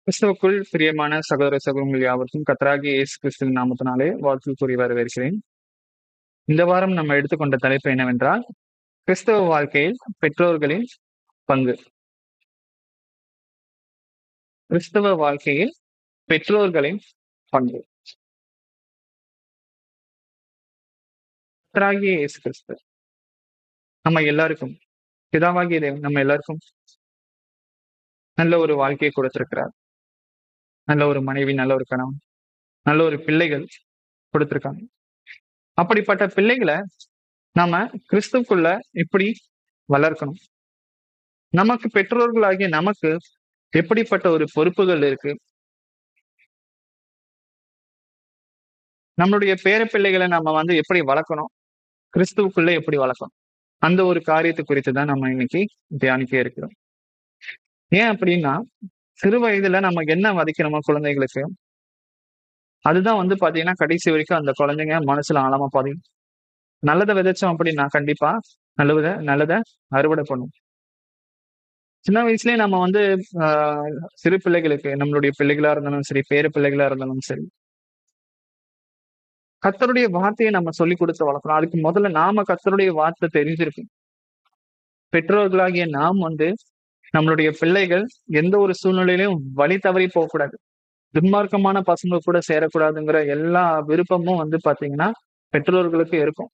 கிறிஸ்துவுக்குள் பிரியமான சகோதர சகோதரர்கள் யாவருக்கும் கர்த்தராகிய இயேசு கிறிஸ்துவின் நாமத்தினாலே வாழ்த்து கூறி வரவேற்கிறேன். இந்த வாரம் நம்ம எடுத்துக்கொண்ட தலைப்பு என்னவென்றால், கிறிஸ்தவ வாழ்க்கையில் பெற்றோர்களின் பங்கு. கிறிஸ்தவ வாழ்க்கையில் பெற்றோர்களின் பங்கு. கர்த்தராகிய இயேசு கிறிஸ்து நம்ம எல்லாருக்கும், பிதாவாகிய தேவன் நம்ம எல்லாருக்கும் நல்ல ஒரு வாழ்க்கையை கொடுத்திருக்கிறார். நல்ல ஒரு மனைவி, நல்ல ஒரு கணவன், நல்ல ஒரு பிள்ளைகள் கொடுத்திருக்காங்க. அப்படிப்பட்ட பிள்ளைகளை நாம கிறிஸ்துவுக்குள்ள எப்படி வளர்க்கணும்? நமக்கு பெற்றோர்களாகிய நமக்கு எப்படிப்பட்ட ஒரு பொறுப்புகள் இருக்கு? நம்மளுடைய பேர பிள்ளைகளை நம்ம எப்படி வளர்க்கணும்? கிறிஸ்துவுக்குள்ள எப்படி வளர்க்கணும்? அந்த ஒரு காரியத்தை குறித்து தான் நம்ம இன்னைக்கு தியானிக்க இருக்கிறோம். ஏன் அப்படின்னா, சிறு வயதுல நம்ம என்ன விதைக்கிறோமோ குழந்தைகளுக்கு, அதுதான் பாத்தீங்கன்னா கடைசி வரைக்கும் அந்த குழந்தைங்க மனசுல ஆழமா பதியும். நல்லதை விதைச்சோம் அப்படின்னா கண்டிப்பா நல்லதை அறுவடை பண்ணும். சின்ன வயசுலயே நம்ம சிறு பிள்ளைகளுக்கு, நம்மளுடைய பிள்ளைகளா இருந்தாலும் சரி, பேர பிள்ளைகளா இருந்தாலும் சரி, கர்த்தருடைய வார்த்தையை நம்ம சொல்லிக் கொடுத்து வளர்க்கணும். அதுக்கு முதல்ல நாம கர்த்தருடைய வார்த்தை தெரிஞ்சிருக்கும். பெற்றோர்களாகிய நாம் நம்மளுடைய பிள்ளைகள் எந்த ஒரு சூழ்நிலையிலும் வழி தவறி போகக்கூடாது. துன்மார்க்கமான பசங்க கூட சேரக்கூடாதுங்கிற எல்லா விருப்பமும் பாத்தீங்கன்னா பெற்றோர்களுக்கு இருக்கும்.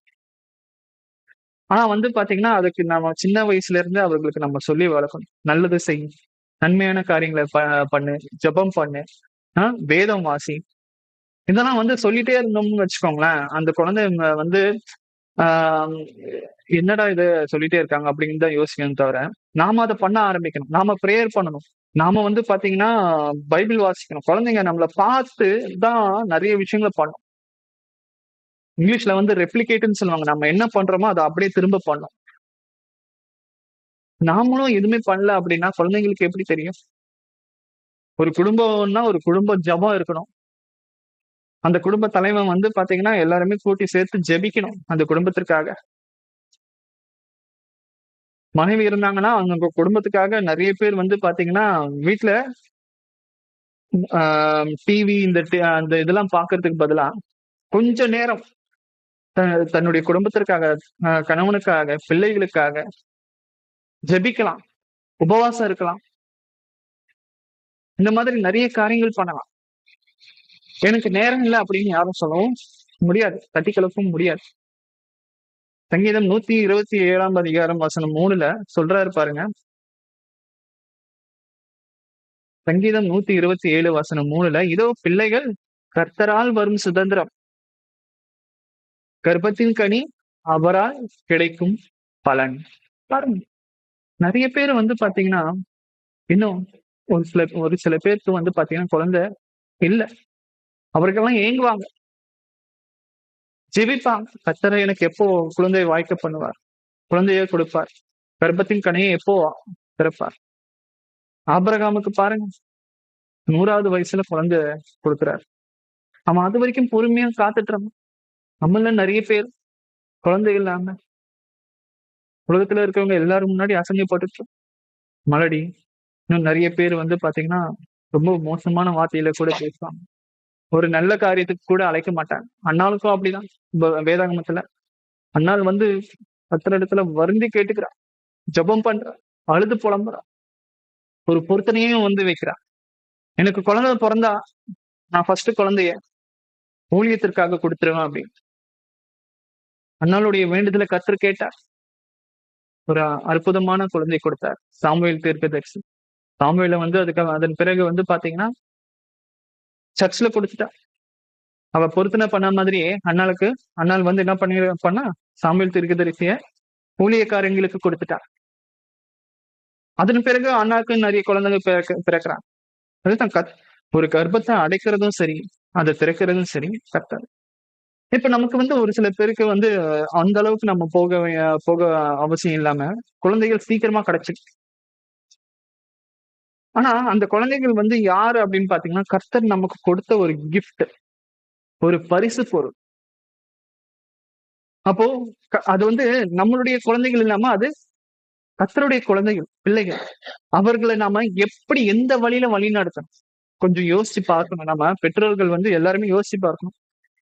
ஆனா பாத்தீங்கன்னா அதுக்கு நம்ம சின்ன வயசுல இருந்து அவர்களுக்கு நம்ம சொல்லி வளர்க்கணும். நல்லது செய், நன்மையான காரியங்களை பண்ணு, ஜெபம் பண்ணு, வேதம் வாசி. இதெல்லாம் சொல்லிட்டே இருந்தோம்னு வச்சுக்கோங்களேன், அந்த குழந்தைங்க ஆஹ் என்னடா இது சொல்லிட்டே இருக்காங்க அப்படின்னு தான் யோசிக்கணும் தவிர, நாம அதை பண்ண ஆரம்பிக்கணும். நாம ப்ரேயர் பண்ணணும். நாம பாத்தீங்கன்னா பைபிள் வாசிக்கணும். குழந்தைங்க நம்மளை பார்த்து தான் நிறைய விஷயங்களை பண்ணும். இங்கிலீஷ்ல ரெப்ளிகேட்னு சொல்லுவாங்க. நம்ம என்ன பண்றோமோ அதை அப்படியே திரும்ப பண்ணும். நாமளும் எதுவுமே பண்ணல அப்படின்னா குழந்தைங்களுக்கு எப்படி தெரியும்? ஒரு குடும்பம்னா ஒரு குடும்ப ஜெபம் இருக்கணும். அந்த குடும்ப தலைவன் பாத்தீங்கன்னா எல்லாருமே கூட்டி சேர்த்து ஜெபிக்கணும் அந்த குடும்பத்திற்காக. மனைவி இருந்தாங்கன்னா அவங்க குடும்பத்துக்காக நிறைய பேர் பாத்தீங்கன்னா வீட்டுல டிவி அந்த இதெல்லாம் பாக்குறதுக்கு பதிலா கொஞ்ச நேரம் தன்னுடைய குடும்பத்திற்காக, கணவனுக்காக, பிள்ளைகளுக்காக ஜெபிக்கலாம், உபவாசம் இருக்கலாம். இந்த மாதிரி நிறைய காரியங்கள் பண்ணலாம். எனக்கு நேரம் இல்லை அப்படின்னு யாரும் சொல்லவும் முடியாது, தட்டி கிளப்பவும் முடியாது. சங்கீதம் 127 வசனம் 3ல சொல்றாரு பாருங்க. சங்கீதம் 127 வசனம் 3ல, இதோ பிள்ளைகள் கர்த்தரால் வரும் சுதந்திரம், கர்ப்பத்தின் கனி அவரால் கிடைக்கும் பலன். பாருங்க, நிறைய பேர் பாத்தீங்கன்னா இன்னும் ஒரு சில பேருக்கு பாத்தீங்கன்னா குழந்தை இல்ல. அவர்களெல்லாம் ஏங்குவாங்க, ஜெபிப்பாங்க. கர்த்தரை எனக்கு எப்போ குழந்தையை வாய்க்க பண்ணுவார், குழந்தைய கொடுப்பார், கர்ப்பத்தின் கனியை எப்போ திறப்பார். ஆபிரகாமுக்கு பாருங்க, 100வது வயசுல குழந்தை கொடுக்கிறார். அவன் அது வரைக்கும் பொறுமையா காத்துட்டு. நம்மள நிறைய பேர் குழந்தை இல்லாம உலகத்துல இருக்கவங்க எல்லாரும் முன்னாடி அசைஞ்சப்பட்டு மலடி, இன்னும் நிறைய பேர் பாத்தீங்கன்னா ரொம்ப மோசமான வார்த்தையில கூட பேசுவாங்க. ஒரு நல்ல காரியத்துக்கு கூட அழைக்க மாட்டாங்க. அண்ணாளுக்கும் அப்படிதான். வேதாகமத்துல அண்ணாள் கர்த்தர் இடத்துல வருந்தி கேட்டுக்கிறா, ஜெபம் பண்றா, அழுது புலம்புறா, ஒரு பொருத்தனையும் வைக்கிறா. எனக்கு குழந்தை பிறந்தா நான் ஃபர்ஸ்ட் குழந்தைய ஊழியத்திற்காக கொடுத்துருவேன் அப்படின்னு அண்ணாளுடைய வேண்டுதலை கர்த்தர் கேட்டார். ஒரு அற்புதமான குழந்தை கொடுத்தார், சாமுவேல் தீர்க்கதரிசி. சாமுவேல அதுக்காக அதன் பிறகு பாத்தீங்கன்னா சர்ச்சில் கொடுத்துட்டா. அவ பொருத்தனை பண்ண மாதிரியே அண்ணாள் என்ன பண்ணா, சாமுவேல் தீர்க்கதரிசிய ஊழியக்காரங்களுக்கு கொடுத்துட்டா. அதன் பிறகு அண்ணாவுக்கு நிறைய குழந்தைங்க பிறக்கிறான். அதுதான் ஒரு கர்ப்பத்தை அடைக்கிறதும் சரி, அதை திறக்கிறதும் சரி கர்த்தர். இப்ப நமக்கு ஒரு சில பேருக்கு அந்த அளவுக்கு நம்ம போக அவசியம் இல்லாம குழந்தைகள் சீக்கிரமா கிடைச்சிருக்கு. ஆனா அந்த குழந்தைகள் யாரு அப்படின்னு பாத்தீங்கன்னா, கர்த்தர் நமக்கு கொடுத்த ஒரு கிஃப்ட், ஒரு பரிசு பொருள். அப்போ அது நம்மளுடைய குழந்தைகள் இல்லாம அது கர்த்தருடைய குழந்தைகள், பிள்ளைகள். அவர்களை நாம எப்படி எந்த வழியில வழி நடத்தணும்? கொஞ்சம் யோசிச்சு பார்க்கணும். நம்ம பெற்றோர்கள் வந்து எல்லாருமே யோசிச்சு பார்க்கணும்.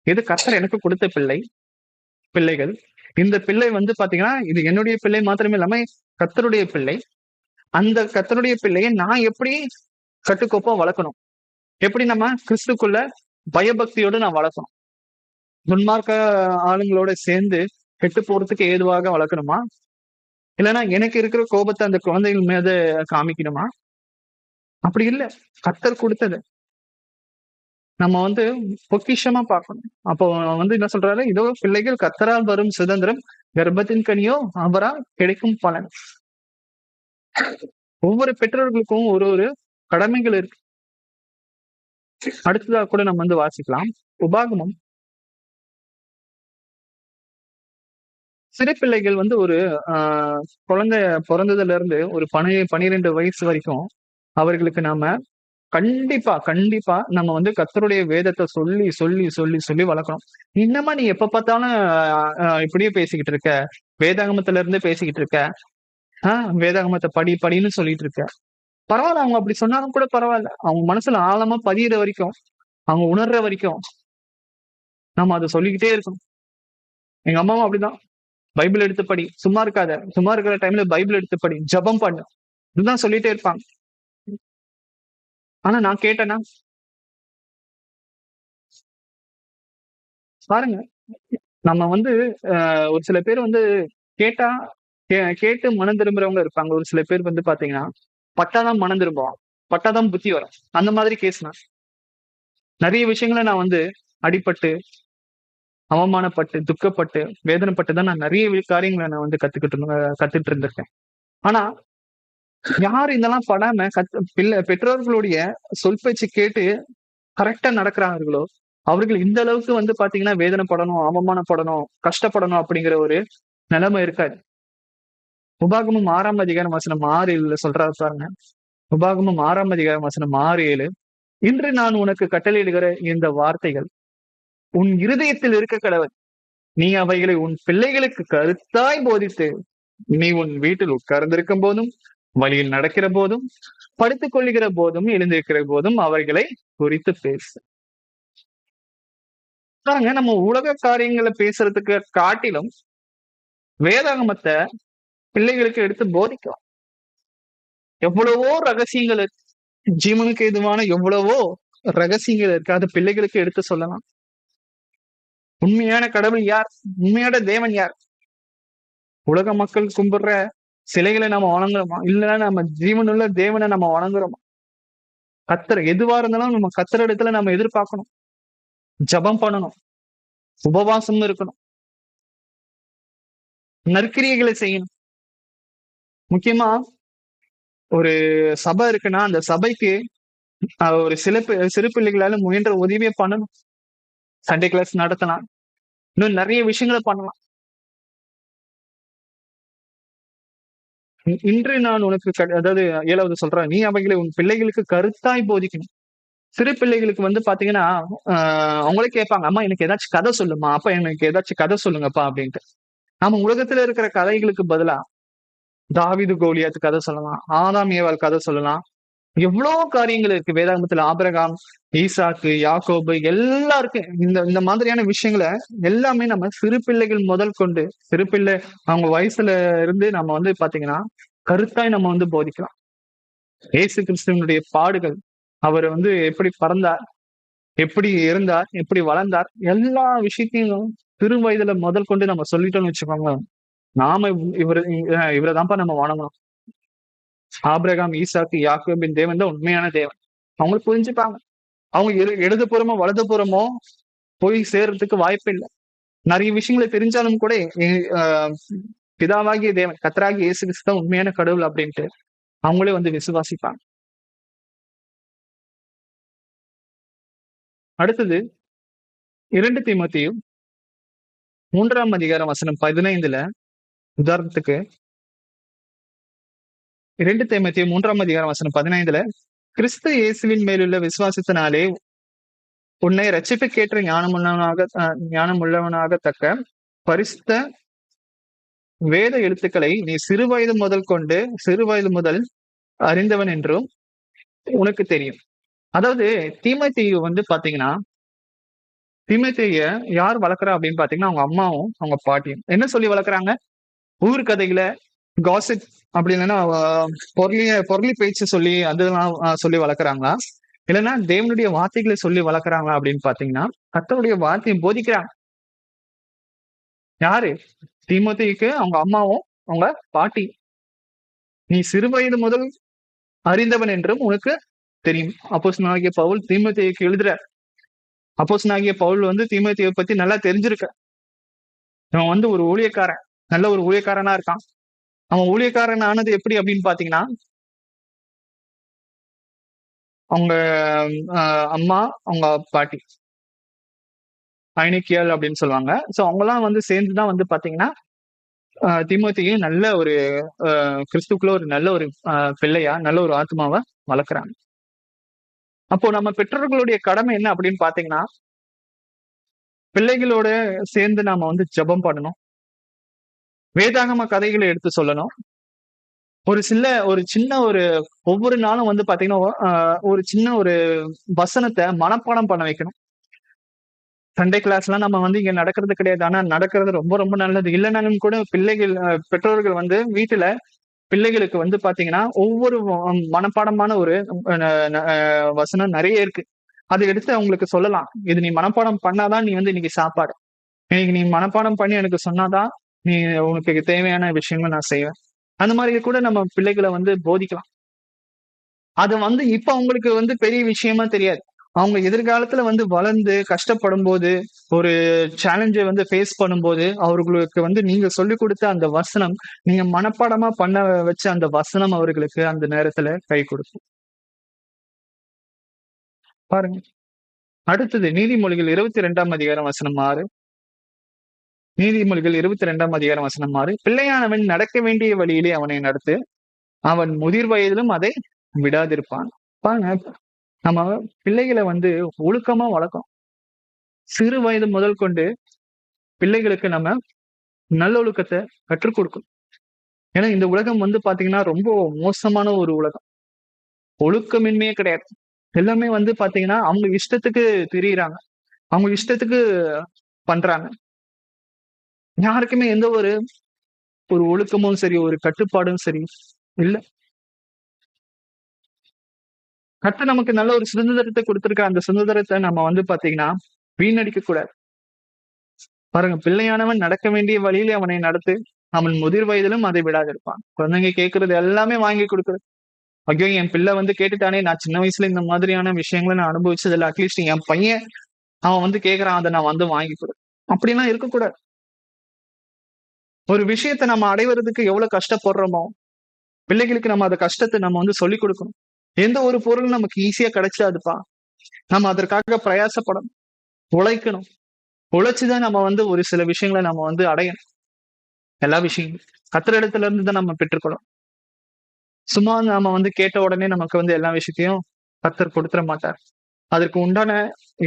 இது கர்த்தர் எனக்கு கொடுத்த பிள்ளைகள். இந்த பிள்ளை வந்து பாத்தீங்கன்னா, இது என்னுடைய பிள்ளை மாத்திரமே இல்லாம கர்த்தருடைய பிள்ளை. அந்த கர்த்தருடைய பிள்ளையை நான் எப்படி கட்டுக்கோப்பா வளர்க்கணும்? எப்படி நம்ம கிறிஸ்துக்குள்ள பயபக்தியோடு நான் வளர்க்கணும்? துன்மார்க்க ஆளுங்களோட சேர்ந்து கெட்டு போறதுக்கு ஏதுவாக வளர்க்கணுமா? இல்லைன்னா எனக்கு இருக்கிற கோபத்தை அந்த குழந்தைகள் மீது காமிக்கணுமா? அப்படி இல்ல. கர்த்தர் கொடுத்தது. நம்ம வந்து பொக்கிஷமா பார்க்கணும். அப்போ வந்து என்ன சொல்றாரு? இதோ பிள்ளைகள் கர்த்தரால் வரும் சுதந்திரம், கர்ப்பத்தின் கனியோ அவரால் கிடைக்கும் பலன். ஒவ்வொரு பெற்றோர்களுக்கும் ஒரு ஒரு கடமைகள் இருக்கு. அடுத்ததா கூட நம்ம வந்து வாசிக்கலாம். உபாகமம். சிறு பிள்ளைகள் வந்து ஒரு குழந்தை பிறந்ததுல இருந்து ஒரு 12 வயசு வரைக்கும் அவர்களுக்கு நாம கண்டிப்பா நம்ம வந்து கர்த்தருடைய வேதத்தை சொல்லி சொல்லி சொல்லி சொல்லி வளர்க்கணும். இன்னமா நீ எப்ப பார்த்தாலும் இப்படியே பேசிக்கிட்டு இருக்க, வேதாகமத்துல இருந்து பேசிக்கிட்டு இருக்க, வேதாகமத்தை படின்னு சொல்லிட்டு இருக்க. பரவாயில்ல, அவங்க அப்படி சொன்னாலும் கூட பரவாயில்ல. அவங்க மனசுல ஆழமா பதியிற வரைக்கும், அவங்க உணர்ற வரைக்கும் நம்ம அதை சொல்லிக்கிட்டே இருக்கணும். எங்க அம்மாவும் அப்படிதான். பைபிள் எடுத்து படி, சும்மா இருக்காத, சும்மா இருக்கிற டைம்ல பைபிள் எடுத்து படி, ஜெபம் பண்ணு, இதுதான் சொல்லிட்டே இருப்பாங்க. ஆனா நான் கேட்டேன்னா பாருங்க, நம்ம வந்து ஒரு சில பேர் வந்து கேட்டா கேட்டு மனம் திரும்புறவங்க இருப்பாங்க. ஒரு சில பேர் வந்து பாத்தீங்கன்னா பட்டாதான் மனம் திரும்புவான், பட்டாதான் புத்தி வரும். அந்த மாதிரி கேஸ் நான் நிறைய விஷயங்களை நான் வந்து அடிபட்டு, அவமானப்பட்டு, துக்கப்பட்டு, வேதனைப்பட்டு தான் நான் நிறைய காரியங்களை நான் வந்து கத்துட்டு இருந்திருக்கேன். ஆனா யாரு இதெல்லாம் படாம பெற்றோர்களுடைய சொல் பேச்சு கேட்டு கரெக்டா நடக்கிறார்களோ, அவர்கள் இந்த அளவுக்கு வந்து பாத்தீங்கன்னா வேதனைப்படணும், அவமானப்படணும், கஷ்டப்படணும் அப்படிங்கிற ஒரு நிலைமை இருக்காது. உபாகமம் 6ஆம் அதிகாரம் வசனம் 6-7 சொல்றாரு பாருங்க. உபாகமம் 6ஆம் அதிகாரம் வசனம் 6-7. இன்று நான் உனக்கு கட்டளையிடுகிற இந்த வார்த்தைகள் உன் இருதயத்தில் இருக்க கடவுள். நீ அவைகளை உன் பிள்ளைகளுக்கு கருத்தாய் போதித்து, நீ உன் வீட்டில் உட்கார்ந்திருக்கும் போதும், வழியில் நடக்கிற போதும், படுத்துக் கொள்ளுகிற போதும், எழுந்திருக்கிற போதும் அவர்களை குறித்து பேசு. பாருங்க, நம்ம உலக காரியங்களை பேசுறதுக்கு காட்டிலும் வேதாகமத்தை பிள்ளைகளுக்கு எடுத்து போதிக்கலாம். எவ்வளவோ ரகசியங்கள் இருக்கு. ஜீவனுக்கு எதுவான எவ்வளவோ ரகசியங்கள் இருக்கு. அது பிள்ளைகளுக்கு எடுத்து சொல்லலாம். உண்மையான கடவுள் யார்? உண்மையான தேவன் யார்? உலக மக்கள் கும்பிடுற சிலைகளை நம்ம வணங்குறோமா? இல்லைன்னா நம்ம ஜீவனுள்ள தேவனை நம்ம வணங்குறோமா? கர்த்தர் எதுவா இருந்தாலும் நம்ம கர்த்தர் இடத்துல நம்ம எதிர்பார்க்கணும். ஜெபம் பண்ணணும், உபவாசம் இருக்கணும், நற்கிரியைகளை செய்யணும். முக்கியமா ஒரு சபை இருக்குன்னா அந்த சபைக்கு ஒரு சிறு பிள்ளைகளால முயன்ற உதவியை பண்ணணும். சண்டே கிளாஸ் நடத்தலாம், இன்னும் நிறைய விஷயங்களை பண்ணலாம். இன்று நான் உனக்கு அதாவது 7வது சொல்றேன், நீ அவைகளை உன் பிள்ளைகளுக்கு கருத்தாய் போதிக்கணும். சிறு பிள்ளைகளுக்கு வந்து பாத்தீங்கன்னா அவங்களே கேட்பாங்க, அம்மா எனக்கு ஏதாச்சும் கதை சொல்லுமா, அப்பா எனக்கு ஏதாச்சும் கதை சொல்லுங்கப்பா அப்படின்ட்டு. நம்ம உலகத்துல இருக்கிற கதைகளுக்கு பதிலா தாவீது கோலியாத்து கதை சொல்லலாம், ஆதாம் ஏவாள் கதை சொல்லலாம். எவ்வளவு காரியங்கள் இருக்கு வேதாகமத்துல. ஆபிரகாம், ஈசாக்கு, யாக்கோபு எல்லாருக்கும் இந்த இந்த மாதிரியான விஷயங்களை எல்லாமே நம்ம சிறு பிள்ளைகள் முதல் கொண்டு, சிறு பிள்ளை அவங்க வயசுல இருந்து நம்ம வந்து பாத்தீங்கன்னா கருத்தாய் நம்ம வந்து போதிக்கலாம். இயேசு கிறிஸ்துவனுடைய பாடுகள், அவர் வந்து எப்படி பிறந்தார், எப்படி இருந்தார், எப்படி வளர்ந்தார், எல்லா விஷயத்தையும் சிறு வயதுல முதல் கொண்டு நம்ம சொல்லிட்டோம்னு வச்சுக்கோங்க, நாம இவரை தான்ப்பா நம்ம வணங்கணும். ஆபிரகாம், ஈசாக்கு, யாக்கோபின் தேவன் தான் உண்மையான தேவன். அவங்களுக்கு புரிஞ்சுப்பாங்க. அவங்க இடதுபுறமோ வலதுபுறமோ போய் சேர்றதுக்கு வாய்ப்பு இல்லை. நிறைய விஷயங்களை தெரிஞ்சாலும் கூட பிதாவாகிய தேவன், கர்த்தராகிய இயேசு கிறிஸ்து தான் உண்மையான கடவுள் அப்படின்ட்டு அவங்களே வந்து விசுவாசிப்பாங்க. அடுத்தது 2 தீமோத்தேயு 3ஆம் அதிகாரம் வசனம் 15. உதாரணத்துக்கு 2 தீமோத்தேயு 3ஆம் அதிகாரம் வசனம் 15. கிறிஸ்து இயேசுவின் மேலுள்ள விசுவாசத்தினாலே உன்னை ரட்சிப்புக்கேற்ற ஞானமுள்ளவனாக தக்க பரிசுத்த வேத எழுத்துக்களை நீ சிறு வயது முதல் அறிந்தவன் என்றும் உனக்கு தெரியும். அதாவது தீமோத்தேயு வந்து பாத்தீங்கன்னா, தீமோத்தேய யார் வளர்க்குறா அப்படின்னு பாத்தீங்கன்னா, அவங்க அம்மாவும், அவங்க பாட்டியும். என்ன சொல்லி வளர்க்குறாங்க? ஊர் கதைகள, காசிப் அப்படி இல்லன்னா பொருளி பேச்சு சொல்லி அதெல்லாம் சொல்லி வளர்க்குறாங்களா? இல்லன்னா தேவனுடைய வார்த்தைகள சொல்லி வளர்க்குறாங்களா அப்படின்னு பாத்தீங்கன்னா, கர்த்தருடைய வார்த்தைய போதிக்கிறாங்க. யாரு? தீமோத்தேயுக்கு அவங்க அம்மாவும், அவங்க பாட்டி. "நீ சிறுவயது முதல் அறிந்தவன் என்றும் உனக்கு தெரியும்." அப்போஸ்தலனாகிய பவுல் தீமோத்தேயுக்கு எழுதுறார். அப்போஸ்தலனாகிய பவுல் வந்து தீமோத்தேயுவ பத்தி நல்லா தெரிஞ்சிருக்கு. இவன் வந்து ஒரு ஊழியக்காரன். நல்ல ஒரு ஊழியக்காரனா இருக்கான். அவன் ஊழியக்காரன் ஆனது எப்படி அப்படின்னு பாத்தீங்கன்னா, அவங்க அ அம்மா, அவங்க பாட்டி. ஐனிக்கியாள் அப்படின்னு சொல்லுவாங்க. சோ அவங்கலாம் வந்து சேர்ந்து தான் வந்து பாத்தீங்கன்னா, தீமோத்தேயு நல்ல ஒரு கிறிஸ்துவுக்குள்ள ஒரு நல்ல ஒரு பிள்ளையா, நல்ல ஒரு ஆத்துமாவ வளர்க்குறாங்க. அப்போ நம்ம பெற்றோர்களுடைய கடமை என்ன அப்படின்னு பாத்தீங்கன்னா, பிள்ளைகளோட சேர்ந்து நாம வந்து ஜெபம் பண்ணணும். வேதாகம கதைகள எடுத்து சொல்லணும். ஒரு சின்ன ஒரு ஒவ்வொரு நாளும் வந்து பாத்தீங்கன்னா, ஒரு சின்ன ஒரு வசனத்த மனப்பாடம் பண்ண வைக்கணும். சண்டே கிளாஸ்லாம் நம்ம வந்து இங்க நடக்கிறது கிடையாது. ஆனா நடக்கிறது ரொம்ப ரொம்ப நல்லது. இல்லனாலும் கூட பிள்ளைகள் பெற்றோர்கள் வந்து வீட்டுல பிள்ளைகளுக்கு வந்து பாத்தீங்கன்னா, ஒவ்வொரு மனப்பாடமான ஒரு ந ந வசனம் நெறைய இருக்கு. அத எடுத்து அவங்களுக்கு சொல்லலாம். இது நீ மனப்பாடம் பண்ணா தான் நீ வந்து இன்னைக்கு சாப்பாடு. இன்னைக்கு நீ மனப்பாடம் பண்ணி எனக்கு சொன்னா தான், நீ உனக்கு தேவையான விஷயங்கள நான் செய்வேன். அந்த மாரி கூட நம்ம பிள்ளைகள வந்து போதிக்கலாம். அது வந்து இப்ப அவங்களுக்கு வந்து பெரிய விஷயமா தெரியாது. அவங்க எதிர்காலத்துல வந்து வளர்ந்து கஷ்டப்படும்போது, ஒரு சேலஞ்ச வந்து ஃபேஸ் பண்ணும்போது, அவர்களுக்கு வந்து நீங்க சொல்லிக் குடுத்த அந்த வசனம், நீங்க மனப்பாடமா பண்ண வச்ச அந்த வசனம் அவர்களுக்கு அந்த நேரத்துல கை கொடுக்கும். பாருங்க. அடுத்தது நீதிமொழிகள் 22ஆம் அதிகாரம் வசனம் 6. நீதிமொழிகள் 22ஆம் அதிகாரம் வசனம் 6. பிள்ளையானவன் நடக்க வேண்டிய வழியிலே அவனை நடத்து. அவன் முதிர் வயதிலும் அதை விடாதிருப்பான். பாருங்க, நம்ம பிள்ளைகள வந்து ஒழுக்கமா வளர்க்கணும். சிறு வயது முதல் கொண்டு பிள்ளைகளுக்கு நம்ம நல்லொழுக்கத்த கற்றுக் கொடுக்கணும். ஏன்னா இந்த உலகம் வந்து பாத்தீங்கன்னா, ரொம்ப மோசமான ஒரு உலகம். ஒழுக்கமின்மையே கிடையாது. எல்லாமே வந்து பாத்தீங்கன்னா, அவங்க இஷ்டத்துக்கு திரியிறாங்க. அவங்க இஷ்டத்துக்கு பண்றாங்க. யாருக்குமே எந்த ஒரு ஒரு ஒழுக்கமும் சரி, ஒரு கட்டுப்பாடும் சரி இல்ல. கர்த்தர் நமக்கு நல்ல ஒரு சுதந்திரத்த குடுத்திருக்க அந்த சுதந்திரத்த நம்ம வந்து பாத்தீங்கன்னா, வீணடிக்க கூடாது. பாருங்க, பிள்ளையானவன் நடக்க வேண்டிய வழியிலே அவனை நடத்து. அவன் முதிர் வயதிலும் அதை விடாதிருப்பான். குழந்தைங்க கேட்கிறது எல்லாமே வாங்கி குடுக்குறது. ஐயோ! என் பிள்ளை வந்து கேட்டுட்டானே! நான் சின்ன வயசுல இந்த மாதிரியான விஷயங்கள நான் அனுபவிச்சது இல்ல. அட்லீஸ்ட் என் பையன் அவன் வந்து கேட்கிறான். அத நான் வந்து வாங்கி குடு. அப்படிலாம் இருக்கக்கூடாது. ஒரு விஷயத்த நம்ம அடைவதற்கு எவ்வளவு கஷ்டப்படுறோமோ, பிள்ளைகளுக்கு நம்ம அந்த கஷ்டத்த நம்ம வந்து சொல்லிக் குடுக்கணும். எந்த ஒரு பொருள் நமக்கு ஈஸியா கிடைச்சாதுப்பா. நம்ம அதற்காக பிரயாசப்படணும். உழைக்கணும். உழைச்சு தான் நம்ம வந்து ஒரு சில விஷயங்கள நம்ம வந்து அடையணும். எல்லா விஷயங்களும். கர்த்தரிடத்துல இருந்து தான் நம்ம பெற்றுக்கொள்ளும். சும்மா நாம வந்து கேட்ட உடனே நமக்கு வந்து எல்லா விஷயத்தையும் கர்த்தர் குடுத்துற மாட்டார். அதற்கு உண்டான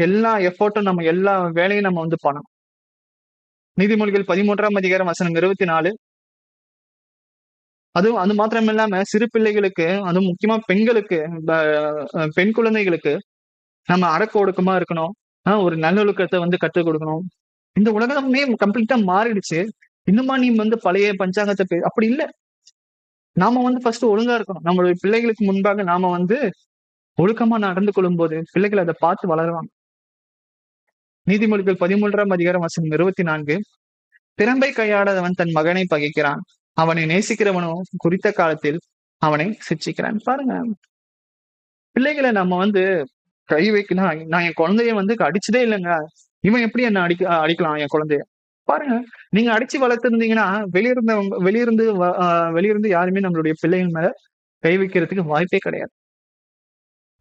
எல்லா எஃபோர்ட்டும் நம்ம எல்லா வேலையும் நம்ம வந்து பண்ணணும். நீதிமொழிகள் 13ஆம் அதிகாரம் வசனம் 24. அதுவும் அது மாத்திரம் இல்லாம சிறு பிள்ளைகளுக்கு, அதுவும் முக்கியமா பெண்களுக்கு, ப பெண் குழந்தைகளுக்கு நம்ம அடக்க ஒடுக்கமா இருக்கணும். ஒரு நல்லொழுக்கத்த வந்து கத்துக் குடுக்கணும். இந்த உலகமே கம்ப்ளீட்டா மாறிடுச்சு. இன்னுமா நீ வந்து பழைய பஞ்சாங்கத்த அப்படி இல்ல. நாம வந்து ஃபர்ஸ்ட் ஒழுங்கா இருக்கணும். நம்மளுடைய பிள்ளைகளுக்கு முன்பாக நாம வந்து ஒழுக்கமா நடந்து கொள்ளும்போது, பிள்ளைகள் அத பார்த்து வளருவாங்க. நீதிமொழிகள் 13ஆம் அதிகாரம் வசனம் 24. திறம்பை கையாடாதவன் தன் மகனை பகைக்கிறான். அவனை நேசிக்கிறவனோ குறித்த காலத்தில் அவனை சிட்சிக்கிறான். பாருங்க, பிள்ளைகள நம்ம வந்து கை வைக்கணும். நான் என் குழந்தைய வந்து அடிச்சதே இல்லங்க. இவன் எப்படி என்ன அடிக்கலாம் என் குழந்தைய? பாருங்க, நீங்க அடிச்சு வளர்த்திருந்தீங்கன்னா, வெளியிருந்து யாருமே நம்மளுடைய பிள்ளைகள் மேல கை வைக்கிறதுக்கு வாய்ப்பே கிடையாது.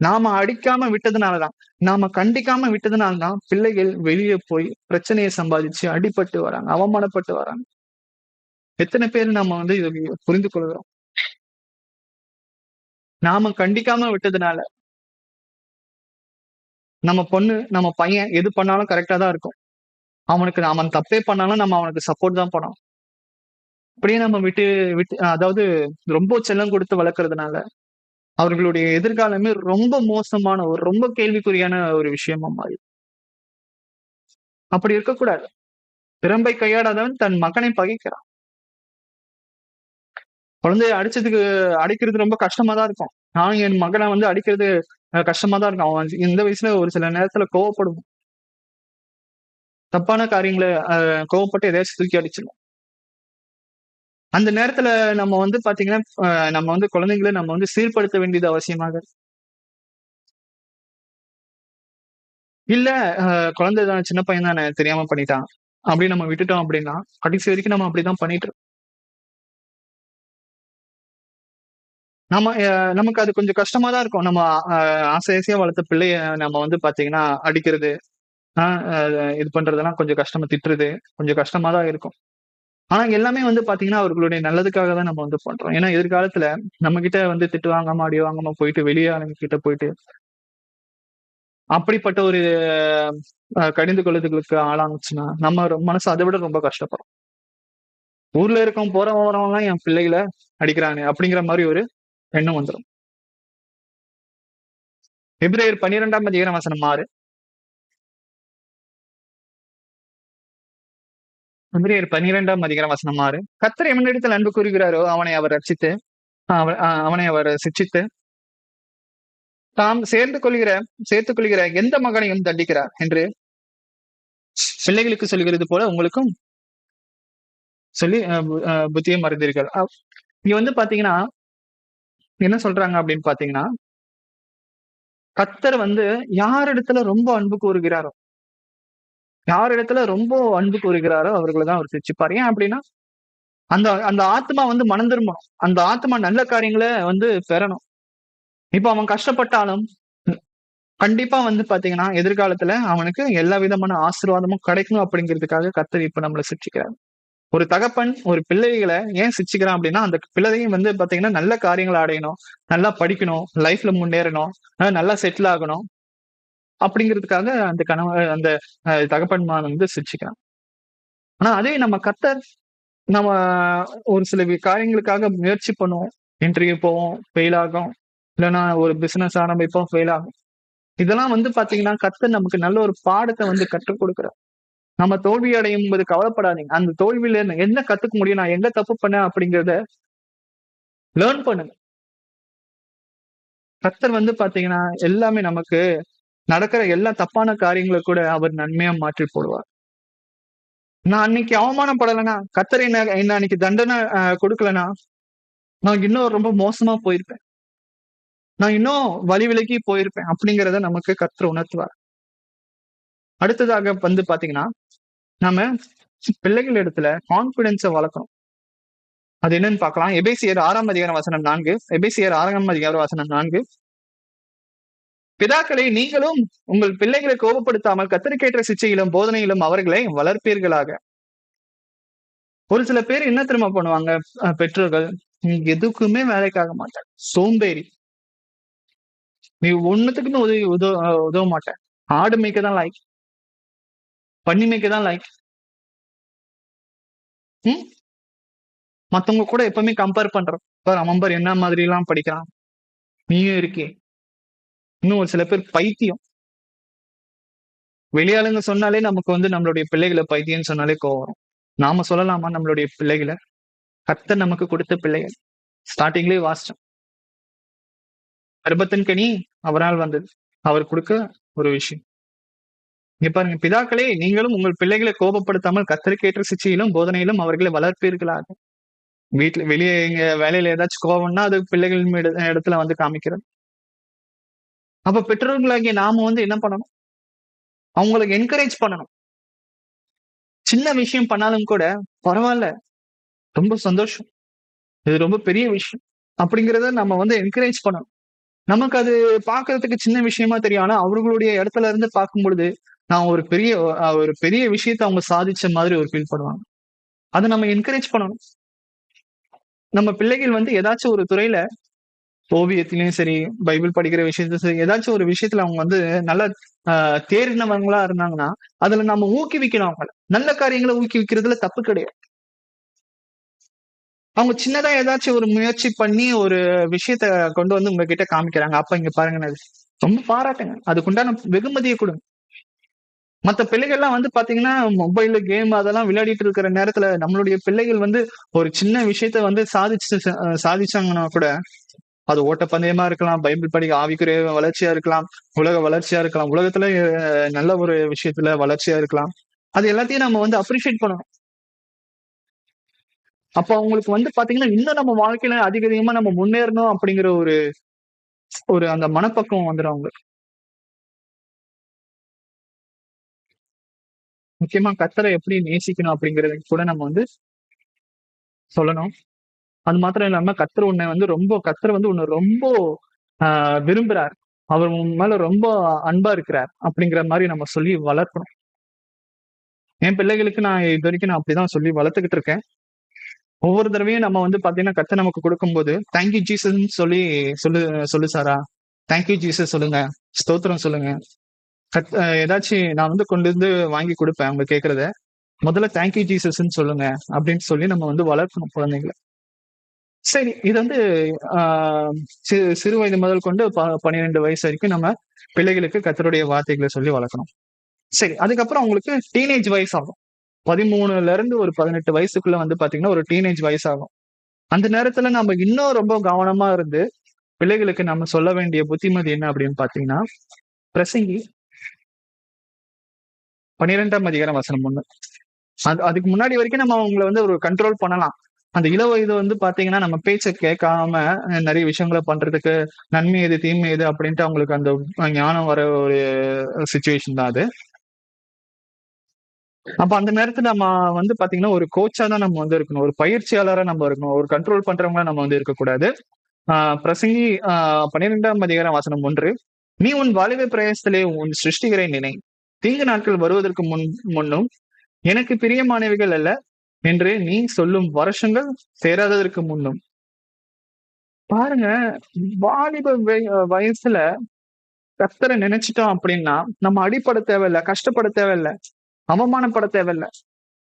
நாம அடிக்காம விட்டதுனால தான், நாம கண்டிக்காம விட்டதுனால தான் பிள்ளைகள் வெளிய போய் பிரச்சனைய சம்பாதிச்சு அடிபட்டு வராங்க, அவமானப்பட்டு வராங்க. எத்தன பேர் நம்ம வந்து இத புரிந்து கொள்கிறோம்? நாம கண்டிக்காம விட்டதுனால, நம்ம பொண்ணு, நம்ம பையன் எது பண்ணாலும் கரெக்ட்டா தான் இருக்கும். அவன் தப்பே பண்ணாலும் நம்ம அவனுக்கு சப்போர்ட் தான் பண்ணணும். அப்படியே நம்ம விட்டு விட்டு அதாவது ரொம்ப செல்லம் குடுத்து வளர்க்கறதுனால, அவர்களுடைய எதிர்காலமே ரொம்ப மோசமான ரொம்ப கேள்விக்குறியான ஒரு விஷயமா மாறி. அப்படி இருக்கக்கூடாது. பிரம்பை கையாடாதவன் தன் மகனை பகைக்கிறான். குழந்தைய அடிக்கிறது ரொம்ப கஷ்டமா தான் இருக்கும். நானும் என் மகனை வந்து அடிக்கிறது கஷ்டமா தான் இருக்கும். அவன் இந்த வயசுல ஒரு சில நேரத்துல கோவப்படுவான். தப்பான காரியங்கள கோவப்பட்டு எதையாச்சும் தூக்கி அடிச்சிருவோம். அந்த நேரத்துல நம்ம வந்து பாத்தீங்கன்னா, நம்ம வந்து குழந்தைங்கள நம்ம வந்து சீர்படுத்த வேண்டியது அவசியமாக இருக்கு. இல்ல குழந்தை தான், சின்ன பையன் தானே தெரியாம பண்ணிட்டான். அப்படின்னு நம்ம விட்டுட்டோம் அப்படின்னா, கடைசி வரைக்கும் நம்ம அப்படிதான் பண்ணிட்டு இருக்கோம். நமக்கு அது கொஞ்சம் கஷ்டமா தான் இருக்கும். நம்ம ஆசை ஆசையா வளர்த்த பிள்ளைய நம்ம வந்து பாத்தீங்கன்னா அடிக்கிறது, ஆ அ இது பண்றதெல்லாம் கொஞ்சம் கஷ்டமா, திட்டுறது கொஞ்சம் கஷ்டமா தான் இருக்கும். ஆனா எல்லாமே வந்து பாத்தீங்கன்னா, அவர்களுடைய நல்லதுக்காக தான் நம்ம வந்து பண்றோம். ஏன்னா எதிர்காலத்துல நம்மகிட்ட வந்து திட்டு வாங்காம, அடி வாங்காம போயிட்டு வெளிய ஆளுங்க கிட்ட போயிட்டு, அப்படிப்பட்ட ஒரு கடிந்து கொள்ளுதலுக்கு ஆளானுச்சுன்னா, நம்ம மனசு அத விட ரொம்ப கஷ்டப்படும். ஊர்ல இருக்கவன் போறவன் வரவன்லாம் என் பிள்ளைகள அடிக்கிறானே! அப்படிங்கிற மாரி ஒரு எண்ணம் வந்துரும். எபிரேயர் 12ஆம் அதிகாரம் வசனம் 6. எபிரேயர் 12ஆம் அதிகாரம் வசனம் 6. கர்த்தர் எவனிடத்தில் அன்பு கூறுகிறாரோ, அவனை அவர் ரட்சித்து, அவனை அவர் சிட்சித்து, தாம் சேர்த்துக் கொள்கிற எந்த மகனையும் தண்டிக்கிறார் என்று பிள்ளைகளுக்கு சொல்கிறது போல உங்களுக்கும் சொல்லி புத்தியை மறந்தீர்கள். இங்க வந்து பாத்தீங்கன்னா, என்ன சொல்றாங்க அப்படின்னு பாத்தீங்கன்னா, கர்த்தர் வந்து யாரிடத்துல ரொம்ப அன்பு கூறுகிறாரோ, யாரிடத்துல ரொம்ப அன்பு கூறுகிறாரோ அவர்கள தான் அவர் சிட்சிப்பார். ஏன் அப்படின்னா, அந்த அந்த ஆத்மா வந்து மனம் திரும்பணும். அந்த ஆத்மா நல்ல காரியங்கள வந்து பெறணும். இப்ப அவன் கஷ்டப்பட்டாலும், கண்டிப்பா வந்து பாத்தீங்கன்னா, எதிர்காலத்துல அவனுக்கு எல்லா விதமான ஆசீர்வாதமும் கிடைக்கணும் அப்படிங்கிறதுக்காக கர்த்தர் இப்ப நம்மள சிட்சிக்கிறார். ஒரு தகப்பன் ஒரு பிள்ளைகள ஏன் சிட்சிக்கிறான் அப்படின்னா, அந்த பிள்ளையும் வந்து பாத்தீங்கன்னா, நல்ல காரியங்கள அடையணும், நல்லா படிக்கணும், லைஃப்ல முன்னேறணும், நல்லா செட்டில் ஆகணும் அப்படிங்கிறதுக்காக அந்த அந்த தகப்பன்மார் வந்து சிட்சிக்கிறான். ஆனா அதே நம்ம கர்த்தர் நம்ம ஒரு சில காரியங்களுக்காக முயற்சி பண்ணுவோம். இன்டர்வியூ போவோம், ஃபெயில் ஆகும். இல்லன்னா ஒரு பிசினஸ் ஆரம்பிப்போம், ஃபெயில் ஆகும். இதெல்லாம் வந்து பாத்தீங்கன்னா, கர்த்தர் நமக்கு நல்ல ஒரு பாடத்த வந்து கற்றுக் குடுக்குறார். நம்ம தோல்வி அடையும்போது கவலைப்படாதீங்க. அந்த தோல்வியில என்ன கத்துக்க முடியும்? நான் எங்க தப்பு பண்ணேன் அப்படிங்கிறத லேர்ன் பண்ணுங்க. கர்த்தர் வந்து பாத்தீங்கன்னா, எல்லாமே நமக்கு நடக்கிற எல்லா தப்பான காரியங்கள கூட அவர் நன்மையா மாற்றி போடுவார். நான் அன்னைக்கு அவமானப்படலன்னா, கர்த்தர் என்ன என்ன அன்னைக்கு தண்டனை குடுக்கலன்னா, நான் இன்னும் ரொம்ப மோசமா போயிருப்பேன். நான் இன்னும் வழி விலகி போயிருப்பேன். அப்படிங்கிறத நமக்கு கர்த்தர் உணர்த்துவார். அடுத்ததாக வந்து பாத்தீங்கன்னா, நாம பிள்ளைகள் இடத்துல கான்ஃபிடன்ஸ வளர்க்கணும். அது என்னன்னு பார்க்கலாம். எபேசியர் 6ஆம் அதிகாரம் வசனம் 4. எபேசியர் 6ஆம் அதிகாரம் வசனம் 4. பிதாக்களே நீங்களும் உங்கள் பிள்ளைகளை கோபப்படுத்தாமல் கர்த்தருக்கேற்ற சிட்சையிலும் போதனையிலும் அவர்களை வளர்ப்பீர்களாக. ஒரு சில பேர் என்ன தெரியுமா பண்ணுவாங்க பெற்றோர்கள், நீ எதுக்குமே வேலைக்கு ஆக மாட்ட. சோம்பேறி. நீ ஒண்ணுத்துக்குமே உதவ மாட்ட. ஆடு மேய்க்க தான் லாயக்கு. பன்னி மேய்க்க தான் லாயக்கு. ம். மத்தவங்க கூட எப்பவுமே கம்பேர் பண்றோம். பாரு அவன் பாரு என்ன மாதிரி எல்லாம் படிக்கிறான். நீயும் இருக்கியே. இன்னும் ஒரு சில பேர் பைத்தியம். வெளியாளுங்க சொன்னாலே நமக்கு வந்து நம்மளுடைய பிள்ளைகள பைத்தியம்ன்னு சொன்னாலே கோவம் வரும். நாம சொல்லலாமா நம்மளுடைய பிள்ளைகள? கர்த்தர் நமக்கு கொடுத்த பிள்ளைகள். ஸ்டார்ட்டிங்லயே வாசிச்சோம். கர்ப்பத்தின் கனி அவரால் வந்தது. அவர் குடுக்க ஒரு விஷயம். இங்க பாருங்க, பிதாக்களே நீங்களும் உங்கள் பிள்ளைகளை கோபப்படுத்தாமல் கர்த்தருக்கேற்ற சிட்சையிலும் போதனையிலும் அவர்களை வளர்ப்பீர்களாக. வீட்ல வெளியே எங்க வேலையில ஏதாச்சும் கோவம்னா அது பிள்ளைகள் இடத்துல வந்து காமிக்கிறது. அப்ப பெற்றோர்களாகிய நாம வந்து என்ன பண்ணணும்? அவங்களுக்கு என்கரேஜ் பண்ணணும். சின்ன விஷயம் பண்ணாலும் கூட பரவால்ல. ரொம்ப சந்தோஷம். இது ரொம்ப பெரிய விஷயம். அப்படிங்கிறத நம்ம வந்து என்கரேஜ் பண்ணணும். நமக்கு அது பார்க்கறதுக்கு சின்ன விஷயமா தெரியும். ஆனா அவர்களுடைய இடத்துல இருந்து பார்க்கும்பொழுது, நான் ஒரு பெரிய விஷயத்த அவங்க சாதிச்ச மாதிரி ஒரு ஃபீல் பண்ணுவாங்க. அத நம்ம என்கரேஜ் பண்ணணும். நம்ம பிள்ளைகள் வந்து ஏதாச்சும் ஒரு துறையில ஓவியத்திலயும் சரி, பைபிள் படிக்கிற விஷயத்திலும் சரி, ஏதாச்சும் ஒரு விஷயத்துல அவங்க வந்து நல்லா அ தேறினவங்களா இருந்தாங்கன்னா, அதுல நம்ம ஊக்குவிக்கணும் அவங்கள. நல்ல காரியங்கள ஊக்குவிக்கிறதுல தப்பு கிடையாது. அவங்க சின்னதா ஏதாச்சும் ஒரு முயற்சி பண்ணி ஒரு விஷயத்த கொண்டு வந்து உங்ககிட்ட காமிக்கிறாங்க. அப்ப இங்க பாருங்க, ரொம்ப பாராட்டுங்க. அதுக்குண்டான வெகுமதிய குடுங்க. மத்த பிள்ளைகள்லாம் வந்து பாத்தீங்கன்னா, மொபைல்ல கேம் அதெல்லாம் விளையாடிட்டு இருக்கிற நேரத்துல, நம்மளுடைய பிள்ளைகள் வந்து ஒரு சின்ன விஷயத்த வந்து சாதிச்சாங்கன்னா கூட, அது ஓட்டப்பந்தயமா இருக்கலாம், பைபிள் படிக்க ஆவிக்குரிய வளர்ச்சியா இருக்கலாம், உலக வளர்ச்சியா இருக்கலாம், உலகத்துல நல்ல ஒரு விஷயத்துல வளர்ச்சியா இருக்கலாம். அது எல்லாத்தையும் நம்ம வந்து அப்ரிஷியேட் பண்ணணும். அப்ப அவங்களுக்கு வந்து பாத்தீங்கன்னா, இன்னும் நம்ம வாழ்க்கையில அதிக அதிகமா நம்ம முன்னேறணும் அப்படிங்கிற ஒரு ஒரு அந்த மனப்பக்குவம் வந்துரும் அவங்களுக்கு. முக்கியமா கர்த்தரை எப்படி நேசிக்கணும் அப்படிங்கிறது கூட நம்ம வந்து சொல்லணும். அது மாத்திரம் இல்லாம கர்த்தர் வந்து உன்னை ரொம்ப விரும்புறார். அவர் உன் மேல ரொம்ப அன்பா இருக்கிறார். அப்படிங்கிற மாரி நம்ம சொல்லி வளர்க்கணும். என் பிள்ளைகளுக்கு நான் இதுவரைக்கும் நான் அப்படிதான் சொல்லி வளர்த்துக்கிட்டு இருக்கேன். ஒவ்வொரு தடவையும் நம்ம வந்து பார்த்தீங்கன்னா, கர்த்தர் நமக்கு குடுக்கும்போது, தேங்க் யூ ஜீசஸ்ன்னு சொல்லி சொல்லு சொல்லு சாரா. தேங்க் யூ ஜீசஸ் சொல்லுங்க. ஸ்தோத்திரம் சொல்லுங்க. ஏதாச்சும் நான் வந்து கொண்டு வந்து வாங்கி குடுப்பேன் அவங்க கேட்கிறத. முதல்ல தேங்க் யூ ஜீசஸ்ன்னு சொல்லுங்க. அப்படின்னு சொல்லி நம்ம வந்து வளர்க்கணும் குழந்தைங்கள. சரி. இது வந்து ஆ சிறு வயது முதல் கொண்டு 12 வயசு வரைக்கும் நம்ம பிள்ளைகளுக்கு கர்த்தருடைய வார்த்தைகள சொல்லி வளர்க்கணும். சரி. அதுக்கப்புறம் அவங்களுக்கு டீனேஜ் வயசு ஆகும். 13ல இருந்து ஒரு 18 வயசுக்குள்ள வந்து பார்த்தீங்கன்னா, ஒரு டீனேஜ் வயசு ஆகும். அந்த நேரத்துல நம்ம இன்னும் ரொம்ப கவனமா இருந்து, பிள்ளைகளுக்கு நம்ம சொல்ல வேண்டிய புத்திமதி என்ன அப்படின்னு பார்த்தீங்கன்னா, பிரசங்கி 12ஆம் அதிகாரம் வசனம் 1. அதுக்கு முன்னாடி வரைக்கும் நம்ம அவங்கள வந்து ஒரு கண்ட்ரோல் பண்ணலாம். அந்த இள வயது வந்து பாத்தீங்கன்னா, நம்ம பேச்ச கேட்காம நெறைய விஷயங்கள பண்றதுக்கு, நன்மை எது, தீமை எது அப்படின்ட்டு அவங்களுக்கு அந்த ஞானம் வர ஒரு சிச்சுவேஷன் தான் அது. அப்ப அந்த நேரத்துல நம்ம வந்து பாத்தீங்கன்னா, ஒரு கோச்சா தான் நம்ம வந்து இருக்கணும். ஒரு பயிற்சியாளரா நம்ம இருக்கணும். ஒரு கண்ட்ரோல் பண்றவங்களா நம்ம வந்து இருக்கக்கூடாது. ஆ பிரசங்கி 12ஆம் அதிகாரம் வசனம் 1. "நீ உன் வாலிப பிரயாசத்திலே உன் சிருஷ்டிகரை நினை. தீங்கு நாட்கள் வருவதற்கு முன்னும் எனக்கு பிரியமானவைகள் அல்ல என்று நீ சொல்லும் வருஷங்கள் சேராததற்கு முன்னும்." பாருங்க, வாலிப வயசுல கர்த்தரை நினைச்சிட்டோம் அப்படின்னா, நம்ம அடிபட தேவையில்ல, கஷ்டப்பட தேவையில்ல, அவமானப்பட தேவையில்ல.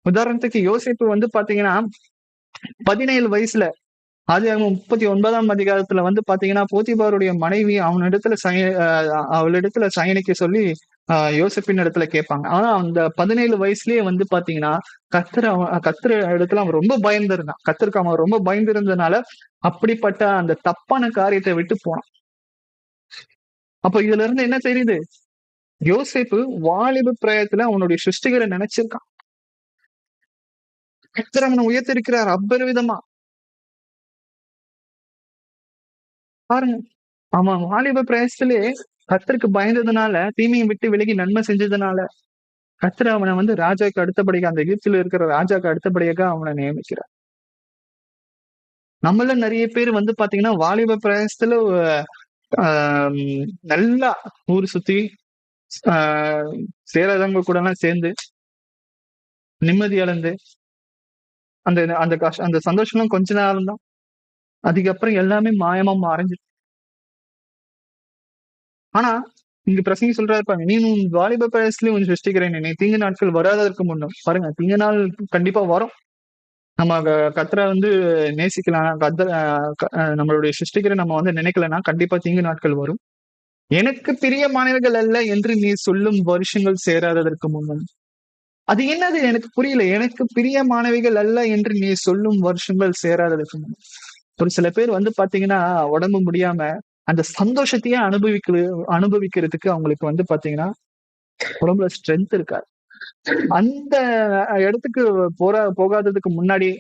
உதாரணத்துக்கு யோசேப்பு வந்து பாத்தீங்கன்னா, 17 வயசுல ஆதியாகமம் 39ஆம் அதிகாரத்துல வந்து பாத்தீங்கன்னா, போத்திபாருடைய மனைவி அவளிடத்துல சயனிக்க சொல்லி யோசேப்பின் இடத்துல கேட்பாங்க. ஆனா அந்த 17 வயசுலயே வந்து பாத்தீங்கன்னா, கர்த்தர் இடத்துல அவன் ரொம்ப பயந்திருந்தான். கர்த்தருக்கு அவன் ரொம்ப பயந்திருந்ததுனால, அப்படிப்பட்ட அந்த தப்பான காரியத்தை விட்டு போனான். அப்ப இதுல இருந்து என்ன தெரியுது? யோசேப்பு வாலிப பிராயத்துல அவனுடைய சிருஷ்டிகரை நினைச்சிருக்கான். கர்த்தர் அவனை உயர்த்திருக்கிறார் அபரிவிதமா. பாருங்க. அவன் வாலிப பிரயாசத்திலே கர்த்தருக்கு பயந்ததுனால, தீமையை விட்டு விலகி நன்மை செஞ்சதுனால, கர்த்தர் அவன வந்து ராஜாக்கு அடுத்தபடியா அந்த எகிப்தில இருக்கிற ராஜாக்கு அடுத்தபடியாக அவன நியமிக்கிறார். நம்மள நெறைய பேர் வந்து பாத்தீங்கன்னா, வாலிப பிரயாசத்துல ஆ நல்லா ஊர் சுத்தி, ஆ சேராதவங்க கூடலாம் சேர்ந்து, நிம்மதி இழந்து, அந்த அந்த அந்த சந்தோஷம்லாம் கொஞ்ச நேரம் தான். அதுக்கப்புறம் எல்லாமே மாயமா மறைஞ்சிரும். ஆனா, இங்க பிரசங்கி சொல்றாரு பாருங்க, "நீ உன் வாலிப பிரயாசத்திலே உன்னை சிருஷ்டிக்கிறேன் நினை. தீங்கு நாட்கள் வராததற்கு முன்னும்." பாருங்க, தீங்கு நாள் கண்டிப்பா வரும். நம்ம கர்த்தர வந்து நேசிக்கலாம். கர்த்தர் நம்மளுடைய சிருஷ்டிகர நம்ம வந்து நினைக்கலன்னா, கண்டிப்பா தீங்கு நாட்கள் வரும். "எனக்கு பிரியமானவர்கள் அல்ல என்று நீ சொல்லும் வருஷங்கள் சேராததற்கு முன்னும்." அது என்னது எனக்கு புரியல. "எனக்கு பிரியமானவைகள் அல்ல என்று நீ சொல்லும் வருஷங்கள் சேராததற்கு முன்னும்." ஒரு சில பேர் வந்து பாத்தீங்கன்னா, உடம்பு முடியாம, அந்த சந்தோஷத்தையே அனுபவிக்கிறதுக்கு அவங்களுக்கு வந்து பாத்தீங்கன்னா, உடம்புல ஸ்ட்ரென்த் இருக்காது. அந்த இடத்துக்கு போகாததுக்கு முன்னாடி,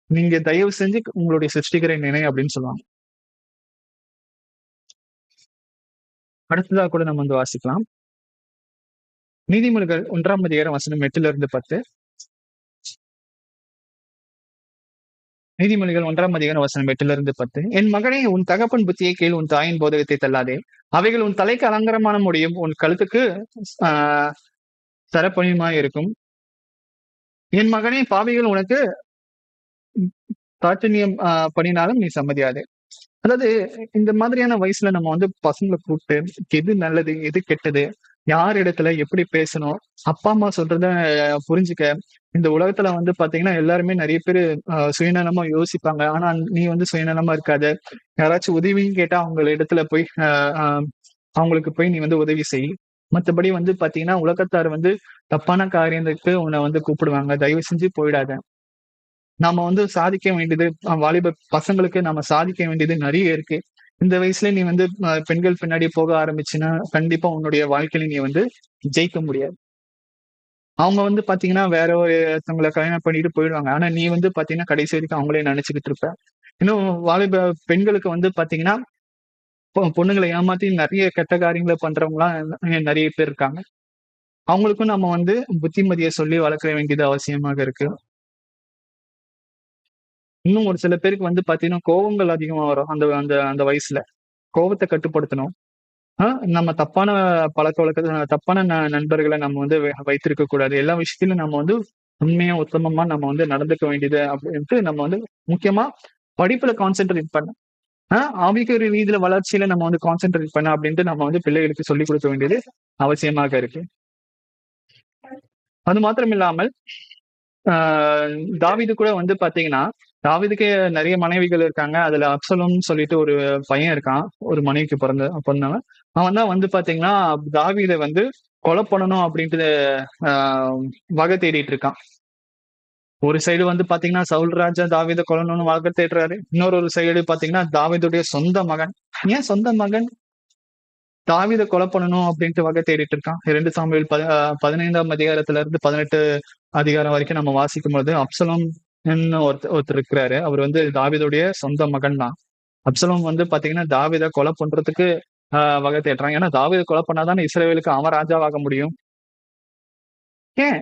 நீங்க தயவு செஞ்சு உங்களுடைய சிருஷ்டிகரை நினை அப்படின்னு சொல்லுவாங்க. அடுத்ததா கூட நம்ம வந்து வாசிக்கலாம். நீதிமொழிகள் 1ஆம் அதிகாரம் வசனம் 8லிருந்து 10. நீதிமொழிகள் 1ஆம் அதிகாரம் வசனம் 8லிருந்து 10. "என் மகனே, உன் தகப்பன் புத்தியை கேள், உன் தாயின் போதகத்தை தள்ளாதே. அவைகள் உன் தலைக்கு அலங்காரமான முடியும், உன் கழுத்துக்கு ஆ சரப்பணியுமாய் இருக்கும். என் மகனே, பாவிகள் உனக்கு தாட்சணியம் பண்ணினாலும் நீ சம்மதியாதே." அதாவது இந்த மாதிரியான வயசுல நம்ம வந்து பசங்கள கூப்பிட்டு, எது நல்லது, எது கெட்டது, யார் இடத்துல எப்படி பேசணும், அப்பா அம்மா சொல்றத புரிஞ்சுக்க. இந்த உலகத்துல வந்து பாத்தீங்கன்னா எல்லாருமே நிறைய பேரு சுயநலமா யோசிப்பாங்க. ஆனா நீ வந்து சுயநலமா இருக்காத. யாராச்சும் உதவின்னு கேட்டா அவங்க இடத்துல போய் அவங்களுக்கு போய் நீ வந்து உதவி செய். மத்தபடி வந்து பாத்தீங்கன்னா உலகத்தார் வந்து தப்பான காரியத்துக்கு உன்னை வந்து கூப்பிடுவாங்க. தயவு செஞ்சு போயிடாத. நாம வந்து சாதிக்க வேண்டியது வாலிப பசங்களுக்கு நாம சாதிக்க வேண்டியது நிறைய இருக்கு. இந்த வயசுல நீ வந்து பெண்கள் பின்னாடி போக ஆரம்பிச்சுன்னா, கண்டிப்பா உன்னுடைய வாழ்க்கையில நீ வந்து ஜெயிக்க முடியாது. அவங்க வந்து பாத்தீங்கன்னா, வேற ஒருத்தவங்கள கல்யாணம் பண்ணிட்டு போயிடுவாங்க. ஆனா நீ வந்து பாத்தீங்கன்னா, கடைசி வரைக்கும் அவங்களே நெனச்சுக்கிட்டு இருப்ப. இன்னும் வாலிப பெண்களுக்கு வந்து பாத்தீங்கன்னா, பொண்ணுங்கள ஏமாத்தி நெறைய கெட்ட காரியங்கள பண்றவங்கலாம் நெறைய பேர் இருக்காங்க. அவங்களுக்கும் நம்ம வந்து புத்திமதிய சொல்லி வளர்க்க வேண்டியது அவசியமாக இருக்கு. இன்னும் ஒரு சில பேருக்கு வந்து பாத்தீங்கன்னா, கோவங்கள் அதிகமா வரும். அந்த அந்த அந்த வயசுல. கோவத்த கட்டுப்படுத்தணும். ஆ நம்ம தப்பான பழக்கவழக்கத்த தப்பான நண்பர்கள நம்ம வந்து வைத்திருக்க கூடாது. எல்லா விஷயத்திலும் நம்ம வந்து உண்மையா, உத்தமமா நம்ம வந்து நடந்துக்க வேண்டியது அப்படின்ட்டு நம்ம வந்து முக்கியமா படிப்புல கான்சன்ட்ரேட் பண்ணணும். ஆ ஆவிக்குரிய ரீதியில வளர்ச்சியில நம்ம வந்து கான்சன்ட்ரேட் பண்ண அப்படின்ட்டு நம்ம வந்து பிள்ளைகளுக்கு சொல்லிக் குடுக்க வேண்டியது அவசியமாக இருக்கு. அது மாத்திரம் இல்லாமல் ஆ தாவீது கூட வந்து பாத்தீங்கன்னா, தாவீதுக்கு நெறைய மனைவிகள் இருக்காங்க. அதுல அப்சலோம்னு சொல்லிட்டு ஒரு பையன் இருக்கான். ஒரு மனைவிக்கு பொறந்தவன். அவன் தான் வந்து பாத்தீங்கன்னா, தாவீத வந்து கொலை பண்ணணும் அப்படின்ட்டு ஆ வகை தேடிட்டு இருக்கான். ஒரு சைடு வந்து பாத்தீங்கன்னா, சவுல் ராஜா தாவீத கொல்லணும்னு வகை தேடுறாரு. ஒரு சைடு பாத்தீங்கன்னா, தாவீதுடைய சொந்த மகன். ஏன் சொந்த மகன் தாவீத கொலை பண்ணணும் அப்படின்ட்டு வகை தேடிட்டு இருக்கான். 2 சாமுவேல் 15ஆம் அதிகாரத்துல இருந்து 18 அதிகாரம் வரைக்கும் நம்ம வாசிக்கும்போது, அப்சலோம் ன்னு ஒருத்தர் இருக்கிறாரு. அவர் வந்து தாவீதுடைய சொந்த மகன் தான். அப்சலோம் வந்து பாத்தீங்கன்னா, தாவீத கொலை பண்றதுக்கு வகை தேடுறான். ஏன்னா தாவீத கொலை பண்ணா தானே இஸ்ரவேலுக்கு அவன் ராஜாவாக முடியும். ஏன்?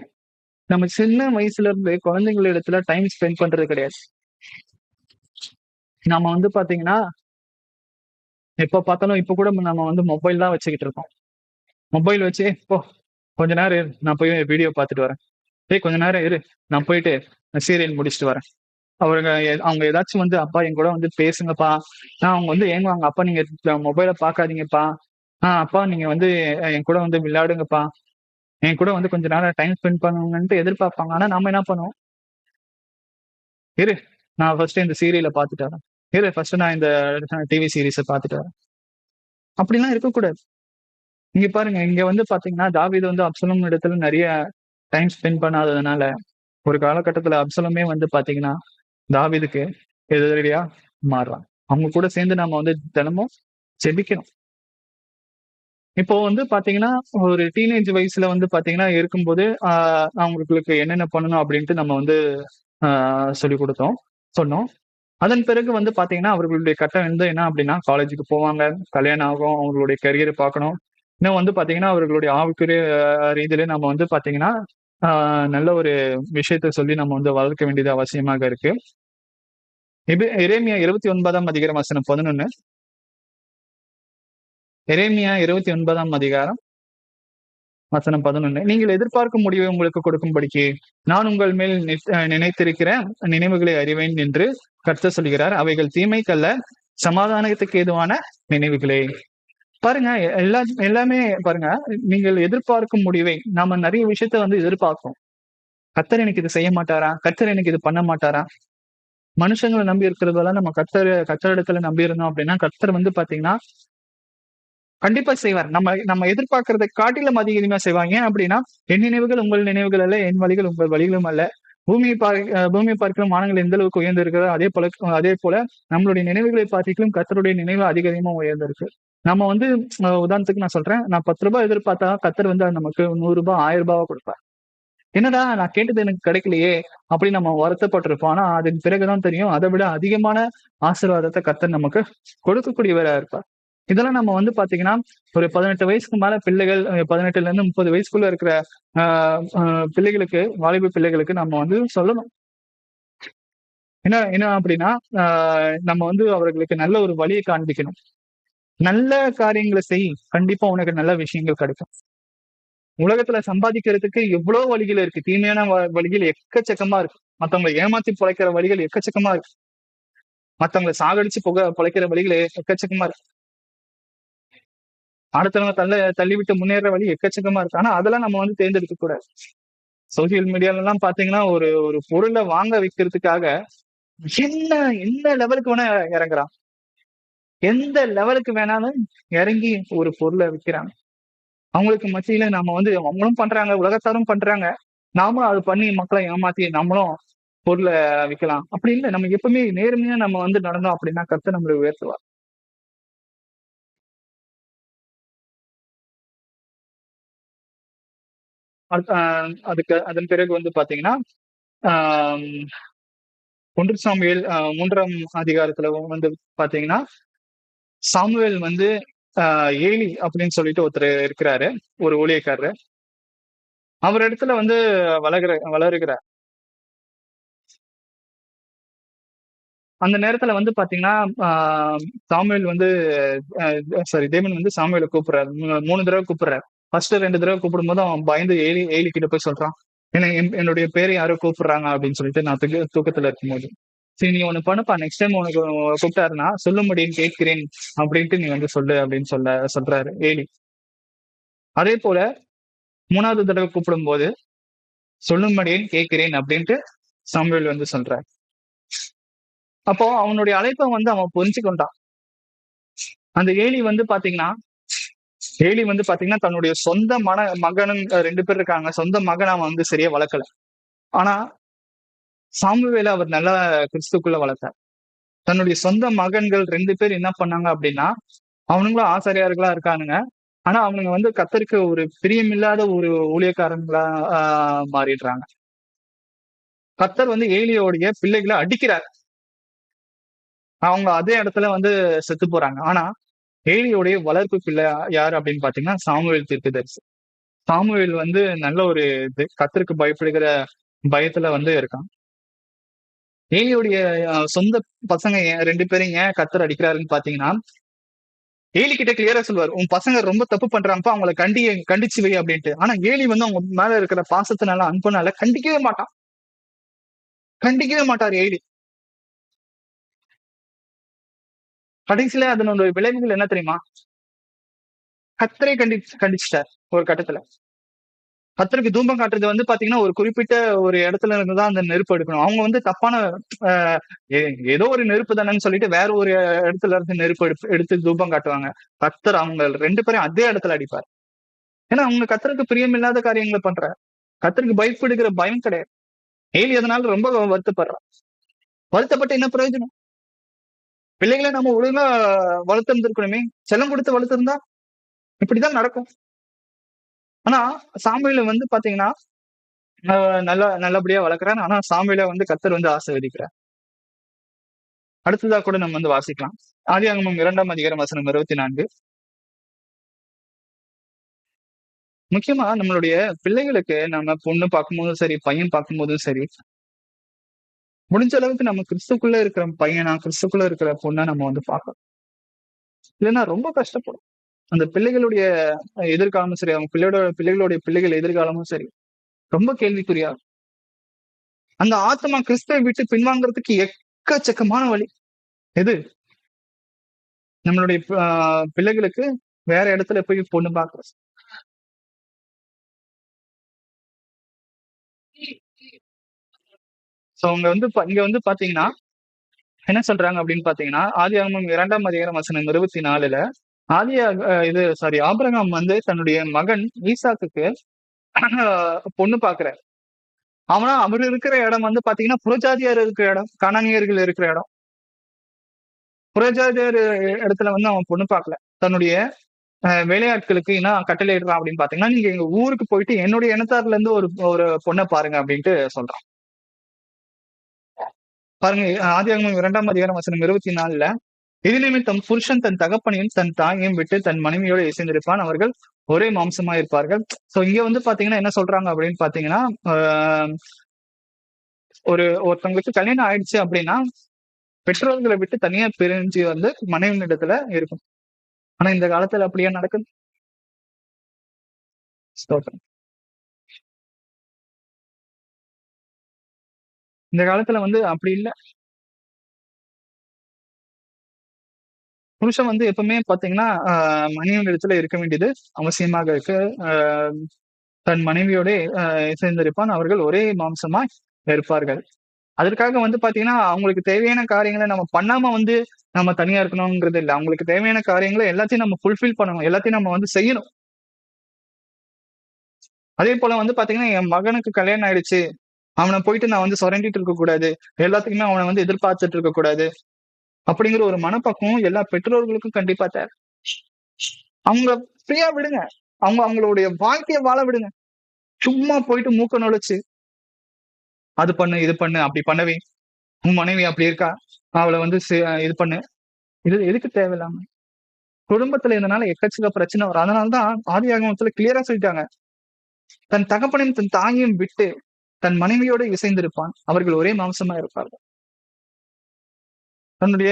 நம்ம சின்ன வயசுல இருந்து குழந்தைகள் இடத்துல டைம் ஸ்பெண்ட் பண்றது கிடையாது. நம்ம வந்து பாத்தீங்கன்னா, எப்ப பார்த்தாலும் இப்ப கூட நம்ம வந்து மொபைல் தான் வச்சுக்கிட்டு இருக்கோம். மொபைல் வச்சு, "போ கொஞ்ச நேரம் இரு. நான் போய் வீடியோ பார்த்துட்டு வரேன். ஏய் கொஞ்ச நேரம் இரு. நான் போயிட்டு சீரியல் முடிச்சுட்டு வரேன்." அவங்க ஏதாச்சும் வந்து, "அப்பா என் கூட வந்து பேசுங்கப்பா." அவங்க வந்து ஏங்குவாங்க. "அப்பா நீங்க மொபைல பார்க்காதீங்கப்பா. அப்பா நீங்க வந்து என் கூட வந்து விளையாடுங்கப்பா. என் கூட வந்து கொஞ்ச நேரம் டைம் ஸ்பெண்ட் பண்ணுங்கன்ட்டு" எதிர்பார்ப்பாங்க. ஆனா நாம என்ன பண்ணுவோம்? "இரு நான் ஃபர்ஸ்ட்டு இந்த சீரியல பார்த்துட்டு வரேன். இரு ஃபர்ஸ்ட்டு நான் இந்த டிவி சீரிஸ பார்த்துட்டு வரேன்." அப்படிலாம் இருக்கக்கூடாது. இங்க பாருங்க, இங்க வந்து பார்த்தீங்கன்னா, தாவீது வந்து அப்சலோம் இடத்துல நெறைய டைம் ஸ்பெண்ட் பண்ணாததுனால, ஒரு காலகட்டத்துல அப்சலோமே வந்து பார்த்தீங்கன்னா, தாவீதுக்கு எதிரடையா மாறுறான். அவங்க கூட சேர்ந்து நாம வந்து தினமும் ஜெபிக்கணும். இப்போ வந்து பார்த்தீங்கன்னா, ஒரு டீனேஜ் வயசுல வந்து பார்த்தீங்கன்னா இருக்கும்போது, அவங்களுக்கு என்னென்ன பண்ணணும் அப்படின்ட்டு நம்ம வந்து ஆ சொல்லிக் குடுத்தோம், சொன்னோம். அதன் பிறகு வந்து பார்த்தீங்கன்னா, அவர்களுடைய கட்டம் வந்து என்ன அப்படின்னா, காலேஜுக்கு போவாங்க, கல்யாணம் ஆகும், அவங்களுடைய கரியர பார்க்கணும். இன்னும் வந்து பார்த்தீங்கன்னா, அவர்களுடைய ஆவிக்குரிய ரீதியில நம்ம வந்து பார்த்தீங்கன்னா, ஆ நல்ல ஒரு விஷயத்த சொல்லி நம்ம வந்து வளர்க்க வேண்டியது அவசியமாக இருக்கு. எரேமியா 29ஆம் அதிகாரம் வசனம் 11. எரேமியா 29ஆம் அதிகாரம் வசனம் 11. நீங்கள் எதிர்பார்க்கும் முடிவை உங்களுக்கு கொடுக்கும்படிக்கு, நான் உங்கள் மேல் நினைத்திருக்கிற நினைவுகளை அறிவேன் என்று கர்த்தர் சொல்கிறார். அவைகள் தீமைக்கல்ல, சமாதானத்துக்கு ஏதுவான நினைவுகளே. பாருங்க, எல்லாமே பாருங்க, நீங்கள் எதிர்பார்க்கும் முடிவை நாம நெறைய விஷயத்த வந்து எதிர்பார்க்கிறோம். கர்த்தர் எனக்கு இது செய்ய மாட்டாரா? கர்த்தர் எனக்கு இது பண்ண மாட்டாரா? மனுஷங்கள நம்பி இருக்கிறதெல்லாம் நம்ம கர்த்தரிடத்துல நம்பி இருந்தோம் அப்படின்னா, கர்த்தர் வந்து பாத்தீங்கன்னா, கண்டிப்பா செய்வார். நம்ம நம்ம எதிர்பார்க்கிறத காட்டிலும் அதிகமா செய்வாங்க. ஏன் அப்படின்னா, "என் நினைவுகள் உங்கள் நினைவுகள் அல்ல, என் வழிகள் உங்கள் வழிகளும் அல்ல. பூமியை பார்க்கிலும் வானங்கள் எந்த அளவுக்கு உயர்ந்து இருக்கிறதோ, அதே போல நம்மளுடைய நினைவுகளை பார்க்கிலும் கர்த்தருடைய நினைவு அதிகமா உயர்ந்திருக்கு." நம்ம வந்து உதாரணத்துக்கு நான் சொல்றேன். நான் ரூ. 10 எதிர்பார்த்தா கர்த்தர் வந்து அது நமக்கு ரூ. 100 ரூ. 1000 குடுப்பார். "என்னடா நான் கேட்டது எனக்கு கிடைக்கலையே!" அப்படின்னு நம்ம வருத்தப்பட்டிருப்போம். ஆனா அதன் பிறகு தான் தெரியும், அத விட அதிகமான ஆசீர்வாதத்த கர்த்தர் நமக்கு கொடுக்கக்கூடியவரா இருப்பார். இதெல்லாம் நம்ம வந்து பாத்தீங்கன்னா, ஒரு 18 வயசுக்கு மேல பிள்ளைகள் 18ல இருந்து 30 வயசுக்குள்ள இருக்கிற ஆ அ பிள்ளைகளுக்கு, வாலிப பிள்ளைகளுக்கு நம்ம வந்து சொல்லணும். என்ன என்ன அப்படின்னா, ஆ நம்ம வந்து அவர்களுக்கு நல்ல ஒரு வழிய காண்பிக்கணும். நல்ல காரியங்கள செய். கண்டிப்பா உனக்கு நல்ல விஷயங்கள் கிடைக்கும். உலகத்துல சம்பாதிக்கிறதுக்கு எவ்வளோ வழிகள் இருக்கு. தீமையான வழிகள் எக்கச்சக்கமா இருக்கு. மத்தவங்கள ஏமாத்தி பொழைக்கிற வழிகள் எக்கச்சக்கமா இருக்கு. மத்தவங்கள சாகடிச்சு பொழைக்கிற வழிகள் எக்கச்சக்கமா இருக்கு. அடுத்தவங்க தள்ளி விட்டு முன்னேற வழி எக்கச்சக்கமா இருக்கு. ஆனா அதெல்லாம் நம்ம வந்து தேர்ந்தெடுக்க கூடாது. சோசியல் மீடியால எல்லாம் பாத்தீங்கன்னா ஒரு ஒரு பொருளை வாங்க வைக்கிறதுக்காக என்ன என்ன லெவலுக்கு வேணா இறங்குறான். எந்த லெவலுக்கு வேணாலும் இறங்கி ஒரு பொருளை விற்கிறாங்க. அவங்களுக்கு மத்தியில நாம வந்து அவங்களும் பண்றாங்க, உலகத்தாரும் பண்றாங்க. நாமளும் அது பண்ணி மக்களை ஏமாத்தி நம்மளும் பொருளை விற்கலாம். அப்படி இல்லை, நம்ம எப்பவுமே நேர்மையா நம்ம வந்து நடந்தோம் அப்படின்னா கர்த்தர் நம்மளை உயர்த்துவார். அதுக்கு அதன் பிறகு வந்து பாத்தீங்கன்னா ஆஹ் ஒன்று சாமுவேல் 3ஆம் அதிகாரத்துல வந்து பாத்தீங்கன்னா சாமுவேல் வந்து ஏலி அப்படின்னு சொல்லிட்டு ஒருத்தர் இருக்கிறாரு, ஒரு ஊழியக்காரரு. அவர் இடத்துல வந்து வளருகிறார். அந்த நேரத்துல வந்து பாத்தீங்கன்னா ஆஹ் சாமுவேல் வந்து சாரி தேவன் வந்து சாமுவேலை கூப்பிடுறாரு. 3 தடவை கூப்பிடுறாரு. ஃபர்ஸ்ட் 2 தடவை கூப்பிடும் போது அவன் பயந்து ஏலி ஏலி கிட்ட போய் சொல்றான், என்னுடைய பேரை யாரோ கூப்பிடுறாங்க அப்படின்னு சொல்லிட்டு, நான் தூக்கத்துல இருக்கும்போது, சரி நீ ஒண்ணு பண்ணுப்பா, நெக்ஸ்ட் டைம் உனக்கு கூப்பிட்டாருன்னா சொல்லும்படின்னு கேட்கிறேன் அப்படின்ட்டு நீ வந்து சொல்லு அப்படின்னு சொல்றாரு ஏலி. அதே போல 3வது தடவை கூப்பிடும் போது சொல்லும்படின்னு கேட்கிறேன் அப்படின்ட்டு சாமுவேல் வந்து சொல்றாரு. அப்போ அவனுடைய அழைப்பை வந்து அவன் புரிஞ்சு கொண்டான். அந்த ஏலி வந்து பாத்தீங்கன்னா தன்னுடைய சொந்த மகனும் 2 பேர் இருக்காங்க. சொந்த மகனை அவன் வந்து சரியா வளர்க்கல. ஆனா சாமுவேலை அவர் நல்லா கிறிஸ்துக்குள்ள வளர்த்தார். தன்னுடைய சொந்த மகன்கள் 2 பேர் என்ன பண்ணாங்க அப்படின்னா, அவனுங்களும் ஆசாரியார்களா இருக்கானுங்க. ஆனா அவனுங்க வந்து கர்த்தருக்கு ஒரு பிரியமில்லாத ஒரு ஊழியக்காரங்களா மாறிடுறாங்க. கர்த்தர் வந்து ஏலியோடைய பிள்ளைகளை அடிக்கிறார். அவங்க அதே இடத்துல வந்து செத்து போறாங்க. ஆனா ஏலியோடைய வளர்ப்பு பிள்ளை யார் அப்படின்னு பாத்தீங்கன்னா சாமுவேல் தீர்க்கதரிசி. சாமுவேல் வந்து நல்ல ஒரு கர்த்தருக்கு பயப்படுகிற பயத்துல வந்து இருக்கான். ஏலியோடைய சொந்த பசங்க 2 பேரும் ஏன் கர்த்தர் அடிக்கிறாருன்னு பாத்தீங்கன்னா, ஏலி கிட்ட கிளியரா சொல்லுவார், உன் பசங்க ரொம்ப தப்பு பண்றாங்கப்பா, அவங்களை கண்டிச்சு வை அப்படின்ட்டு. ஆனா ஏலி வந்து அவங்க மேல இருக்கிற பாசத்தினால அன்புனால கண்டிக்கவே மாட்டார் ஏலி. கடைசியில அதனோட விளைவுகள் என்ன தெரியுமா? கர்த்தரே கண்டிச்சிட்டார் ஒரு கட்டத்துல. கர்த்தருக்கு தூபம் காட்டுறது வந்து பாத்தீங்கன்னா ஒரு குறிப்பிட்ட ஒரு இடத்துல இருந்துதான் அந்த நெருப்பு எடுக்கணும். அவங்க வந்து தப்பான ஆஹ் ஏதோ ஒரு நெருப்பு தானேன்னு சொல்லிட்டு வேற ஒரு இடத்துல இருந்து நெருப்பு எடுத்து தூபம் காட்டுவாங்க. கர்த்தர் அவங்க 2 பேரையும் அதே இடத்துல அடிப்பார். ஏன்னா அவங்க கர்த்தருக்கு பிரியமில்லாத காரியங்களை பண்ற, கர்த்தருக்கு பயப்படுகிற பயம் கிடையாது. ஏலி அதனால ரொம்ப வருத்தப்படுறான். வருத்தப்பட்டு என்ன பிரயோஜனம்? பிள்ளைகளை நம்ம ஒழுங்கா வளர்த்திருந்திருக்கணுமே. செல்லம் கொடுத்து வளர்த்திருந்தா இப்படிதான் நடக்கும். ஆனா சாமுவேல வந்து பாத்தீங்கன்னா நல்லபடியா வளர்க்குறாரு. ஆனா சாமுவேல வந்து கர்த்தர் வந்து ஆசீர்வதிக்கிறார். அடுத்ததா கூட நம்ம வந்து வாசிக்கலாம். ஆதியாகமம் 2ஆம் அதிகாரம் வசனம் 24. முக்கியமா நம்மளுடைய பிள்ளைகளுக்கு நம்ம பொண்ணு பார்க்கும்போதும் சரி, பையன் பார்க்கும்போதும் சரி, முடிஞ்ச அளவுக்கு நம்ம கிறிஸ்துக்குள்ள இருக்கிற பையனா, கிறிஸ்துக்குள்ள இருக்கிற பொண்ணா நம்ம வந்து பார்க்கணும். இல்லைன்னா ரொம்ப கஷ்டப்படும். அந்த பிள்ளைகளுடைய எதிர்காலமும் சரி, அவங்க பிள்ளைகளுடைய பிள்ளைகள் எதிர்காலமும் சரி, ரொம்ப கேள்விக்குறியாகும். அந்த ஆத்மா கிறிஸ்துவை விட்டு பின்வாங்கறதுக்கு எக்கச்சக்கமான வழி. எது? நம்மளுடைய பிள்ளைகளுக்கு வேற இடத்துல போய் பொண்ணு பார்க்கறது. சோ அவங்க வந்து இங்க வந்து பாத்தீங்கன்னா என்ன சொல்றாங்க அப்படின்னு பாத்தீங்கன்னா, ஆதியாகமம் 2ஆம் அதிகாரம் வசனம் 24ல ஆபிரகாம் வந்து தன்னுடைய மகன் ஈசாக்குக்கு பொண்ணு பாக்குறார். ஆனா அவர் இருக்கிற இடம் வந்து பாத்தீங்கன்னா புறஜாதியார் இருக்கிற இடம், கானானியர்கள் இருக்கிற இடம். புறஜாதியார் இடத்துல வந்து அவன் பொண்ணு பார்க்கல. தன்னுடைய வேலையாட்களுக்கு என்ன கட்டளையிடுறான் அப்படின்னு பாத்தீங்கன்னா, நீங்க எங்க ஊருக்கு போயிட்டு என்னுடைய இனத்தார்ல இருந்து ஒரு ஒரு பொண்ணை பாருங்க அப்படின்ட்டு சொல்றான். பாருங்க, ஆதியாகமம் 2ஆம் அதிகாரம் வசனம் 24ல, இது நிமித்தம் புருஷன் தன் தகப்பனையும் தன் தாயையும் விட்டு தன் மனைவியோடு இசைந்திருப்பான், அவர்கள் ஒரே மாம்சமா இருப்பார்கள். சோ இங்க வந்து பாத்தீங்கன்னா என்ன சொல்றாங்க அப்படின்னு பாத்தீங்கன்னா, ஆஹ் ஒருத்தவங்களுக்கு கல்யாணம் ஆயிடுச்சு அப்படின்னா பெற்றோர்களை விட்டு தனியா பிரிஞ்சு வந்து மனைவி இடத்துல இருக்கும். ஆனா இந்த காலத்துல அப்படியே நடக்குது. ஸ்தோத்திரம். இந்த காலத்துல வந்து அப்படி இல்ல. புருஷன் வந்து எப்பவுமே பாத்தீங்கன்னா மனைவியின் இடத்துல இருக்க வேண்டியது அவசியமாக இருக்கு. ஆஹ் தன் மனைவியோட இசைந்திருப்பான். அவர்கள் ஒரே மாம்சமா இருப்பார்கள். அதற்காக வந்து பாத்தீங்கன்னா அவங்களுக்கு தேவையான காரியங்களை நம்ம பண்ணாம வந்து நம்ம தனியா இருக்கணும்ங்கிறது இல்ல. அவங்களுக்கு தேவையான காரியங்களை எல்லாத்தையும் நம்ம ஃபுல்ஃபில் பண்ணணும். எல்லாத்தையும் நம்ம வந்து செய்யணும். அதே போல வந்து பாத்தீங்கன்னா என் மகனுக்கு கல்யாணம் ஆயிடுச்சு, அவனை போயிட்டு நான் வந்து சுரண்டிட்டு இருக்க கூடாது, எல்லாத்துக்குமே அவனை வந்து எதிர்பார்த்துட்டு இருக்க கூடாது அப்படிங்கிற ஒரு மனப்பக்குவம் எல்லா பெற்றோர்களுக்கும் கண்டிப்பா தேவை. அவங்க ஃப்ரீயா விடுங்க. அவங்களுடைய வாழ்க்கைய வாழ விடுங்க. சும்மா போயிட்டு மூக்க நுழைச்சு அது பண்ணு, இது பண்ணு, அப்படி பண்ணவே உன் மனைவி அப்படி இருக்கா, அவளை வந்து இது பண்ணு. இது எதுக்கு தேவையில்லாம? குடும்பத்துல இதனால எக்கச்சக்க பிரச்சனை வரும். அதனாலதான் ஆதியாகமத்துல கிளியரா சொல்லிட்டாங்க. தன் தகப்பனையும் தன் தாயையும் விட்டு தன் மனைவியோடு இசைந்திருப்பான். அவர்கள் ஒரே மாம்சமா இருப்பார்கள். தன்னுடைய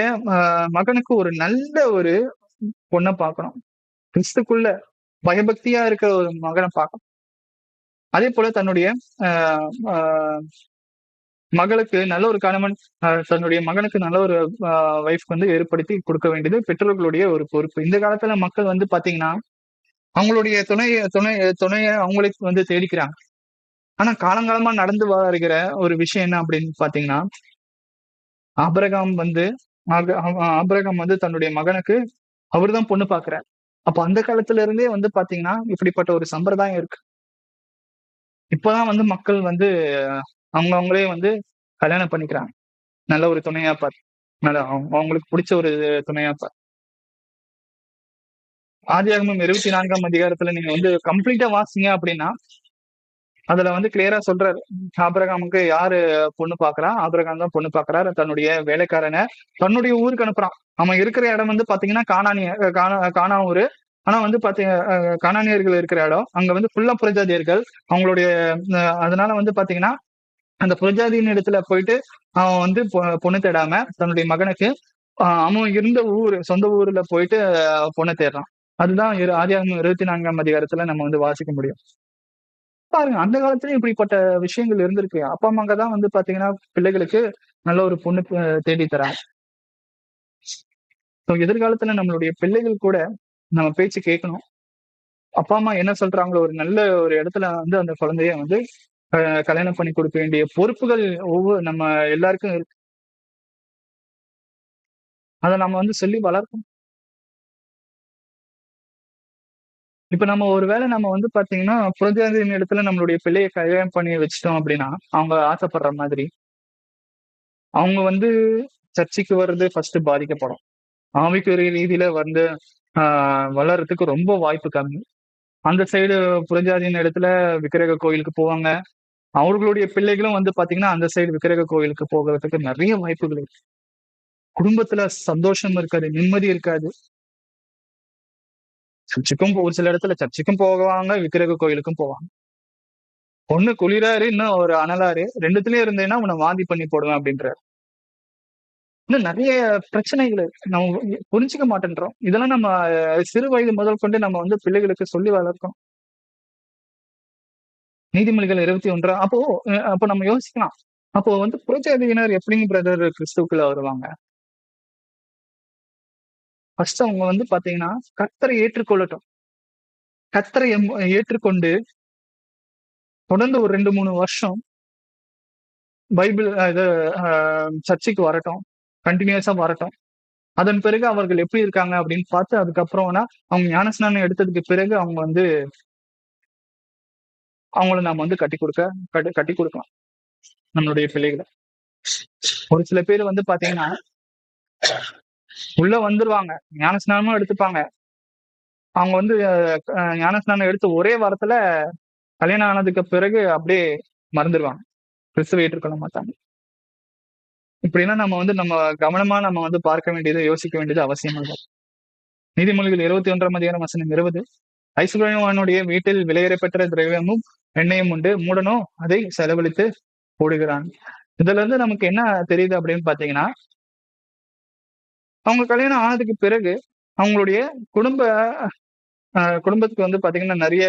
மகனுக்கு ஒரு நல்ல ஒரு பொண்ண பார்க்கணும். கிறிஸ்துக்குள்ள பயபக்தியா இருக்கிற ஒரு மகனை பார்க்கணும். அதே போல தன்னுடைய ஆஹ் ஆஹ் மகளுக்கு நல்ல ஒரு கணவன், தன்னுடைய மகனுக்கு நல்ல ஒரு வைஃப் வந்து ஏற்படுத்தி கொடுக்க வேண்டியது பெற்றோர்களுடைய ஒரு பொறுப்பு. இந்த காலத்துல மக்கள் வந்து பாத்தீங்கன்னா அவங்களுடைய துணைய அவங்களுக்கு வந்து தேடிக்கிறாங்க. ஆனா காலங்காலமா நடந்து வருகிற ஒரு விஷயம் என்ன அப்படின்னு பாத்தீங்கன்னா, ஆபிரகாம் வந்து ஆபிரகாம் வந்து தன்னுடைய மகனுக்கு அவர்தான் பொண்ணு பாக்குறார். அப்ப அந்த காலத்துல இருந்தே வந்து பாத்தீங்கன்னா இப்படிப்பட்ட ஒரு சம்பிரதாயம் இருக்கு. இப்பதான் வந்து மக்கள் வந்து அவங்களே வந்து கல்யாணம் பண்ணிக்கிறாங்க. நல்ல ஒரு துணையா பார்த்து, நல்ல அவங்களுக்கு பிடிச்ச ஒரு துணையா பார்த்து. ஆதியாகமம் 24ஆம் அதிகாரத்துல நீங்க வந்து கம்ப்ளீட்டா வாசிங்க அப்படின்னா அதுல வந்து கிளியரா சொல்றாரு. ஆபிரகாமுக்கு யாரு பொண்ணு பாக்குறா? ஆபிரகாம் தான் பொண்ணு பாக்குறாரு. தன்னுடைய வேலைக்காரனை தன்னுடைய ஊருக்கு அனுப்புறான். அவன் இருக்கிற இடம் வந்து பாத்தீங்கன்னா கானா ஊரு. ஆனா வந்து கானானியர்கள் இருக்கிற இடம் அங்க வந்து ஃபுல்லா புரஜாதியர்கள். அவங்களுடைய அதனால வந்து பாத்தீங்கன்னா அந்த புரஜாதியின் இடத்துல போயிட்டு அவன் வந்து பொண்ணு தேடாம தன்னுடைய மகனுக்கு அவன் இருந்த சொந்த ஊர்ல போயிட்டு பொண்ணு தேடுறான். அதுதான் ஆதியாகமம் 24ஆம் அதிகாரத்துல நம்ம வந்து வாசிக்க முடியும். பாருங்க அந்த காலத்துலயும் இப்படிப்பட்ட விஷயங்கள் இருந்திருக்கு. அப்பா அம்மாங்க தான் வந்து பாத்தீங்கன்னா பிள்ளைகளுக்கு நல்ல ஒரு பொண்ணு தேடி தராங்க. எதிர்காலத்துல நம்மளுடைய பிள்ளைகள் கூட நம்ம பேச்சு கேட்கணும். அப்பா அம்மா என்ன சொல்றாங்களோ ஒரு நல்ல ஒரு இடத்துல வந்து அந்த குழந்தைய வந்து கல்யாணம் பண்ணி கொடுக்க வேண்டிய பொறுப்புகள் நம்ம எல்லாருக்கும் இருக்கு. அதை நம்ம வந்து சொல்லி வளர்க்கணும். இப்ப நம்ம ஒருவேளை நம்ம வந்து பாத்தீங்கன்னா புரஜாதியின் இடத்துல நம்மளுடைய பிள்ளைய கல்யாணம் பண்ணி வச்சிட்டோம் அப்படின்னா அவங்க ஆசைப்படுற மாதிரி அவங்க வந்து சர்ச்சைக்கு வர்றது ஃபர்ஸ்ட் பாதிக்கப்படும். ஆவிக்குரிய ரீதியில வந்து வளர்றதுக்கு ரொம்ப வாய்ப்பு கம்மி. அந்த சைடு புரஜாதியின் இடத்துல விக்கிரக கோயிலுக்கு போவாங்க. அவர்களுடைய பிள்ளைகளும் வந்து பாத்தீங்கன்னா அந்த சைடு விக்கிரக கோயிலுக்கு போகிறதுக்கு நிறைய வாய்ப்புகள் இருக்கு. குடும்பத்துல சந்தோஷம் இருக்காது, நிம்மதி இருக்காது. சர்ச்சுக்கும் ஒரு சில இடத்துல சர்ச்சுக்கும் போவாங்க, விக்கிரக கோயிலுக்கும் போவாங்க. ஒண்ணு குளிராரு, இன்னும் ஒரு அனலாரு. ரெண்டுத்துலயும் இருந்தேன்னா உன்னை வாந்தி பண்ணி போடுவேன் அப்படின்றாரு. இன்னும் நிறைய பிரச்சனைகள் நம்ம புரிஞ்சுக்க மாட்டேன்றோம். இதெல்லாம் நம்ம சிறு வயது முதல் கொண்டு நம்ம வந்து பிள்ளைகளுக்கு சொல்லி வளர்க்கணும். நீதிமொழிகள் 21 அப்போ நம்ம யோசிக்கலாம். அப்போ வந்து புறஜாதியினர் எப்படிங்க பிரதர் கிறிஸ்துவுக்குள்ள வருவாங்க? ஃபர்ஸ்ட் அவங்க வந்து பாத்தீங்கன்னா கர்த்தரை ஏற்றுக்கொள்ளட்டும். கர்த்தரை ஏற்றுக்கொண்டு தொடர்ந்து ஒரு 2, 3 வருஷம் பைபிள் இது சர்ச்சுக்கு வரட்டும். கண்டினியூஸா வரட்டும். அதன் பிறகு அவர்கள் எப்படி இருக்காங்க அப்படின்னு பார்த்து அதுக்கப்புறம்னா அவங்க ஞானஸ்நானம் எடுத்ததுக்கு பிறகு அவங்க வந்து அவங்கள நாம வந்து கட்டி கொடுக்கலாம் நம்மளுடைய பிள்ளைகளை. ஒரு சில பேர் வந்து பாத்தீங்கன்னா உள்ள வந்துருவாங்க, ஞானஸ்நானமும் எடுத்துப்பாங்க. அவங்க வந்து ஞானஸ்நானம் எடுத்து ஒரே வாரத்துல கல்யாணம் ஆனதுக்கு பிறகு அப்படியே மறந்துடுவாங்க. கிறிஸ்துவை ஏற்றுக்கொள்ள மாட்டாங்க. இப்படின்னா நம்ம கவனமா நம்ம வந்து பார்க்க வேண்டியது, யோசிக்க வேண்டியது அவசியமாக. நீதிமொழிகள் 21ஆம் அதிகாரம் வசனம் 20. ஐஸ்வர்யவானுடைய வீட்டில் விலையேறப்பெற்ற திரவியமும் எண்ணெயும் உண்டு, மூடனோ அதை செலவழித்து போடுகிறான். இதுல இருந்து நமக்கு என்ன தெரியுது அப்படின்னு பாத்தீங்கன்னா அவங்க கல்யாணம் ஆனதுக்கு பிறகு அவங்களுடைய குடும்பத்துக்கு வந்து பாத்தீங்கன்னா நிறைய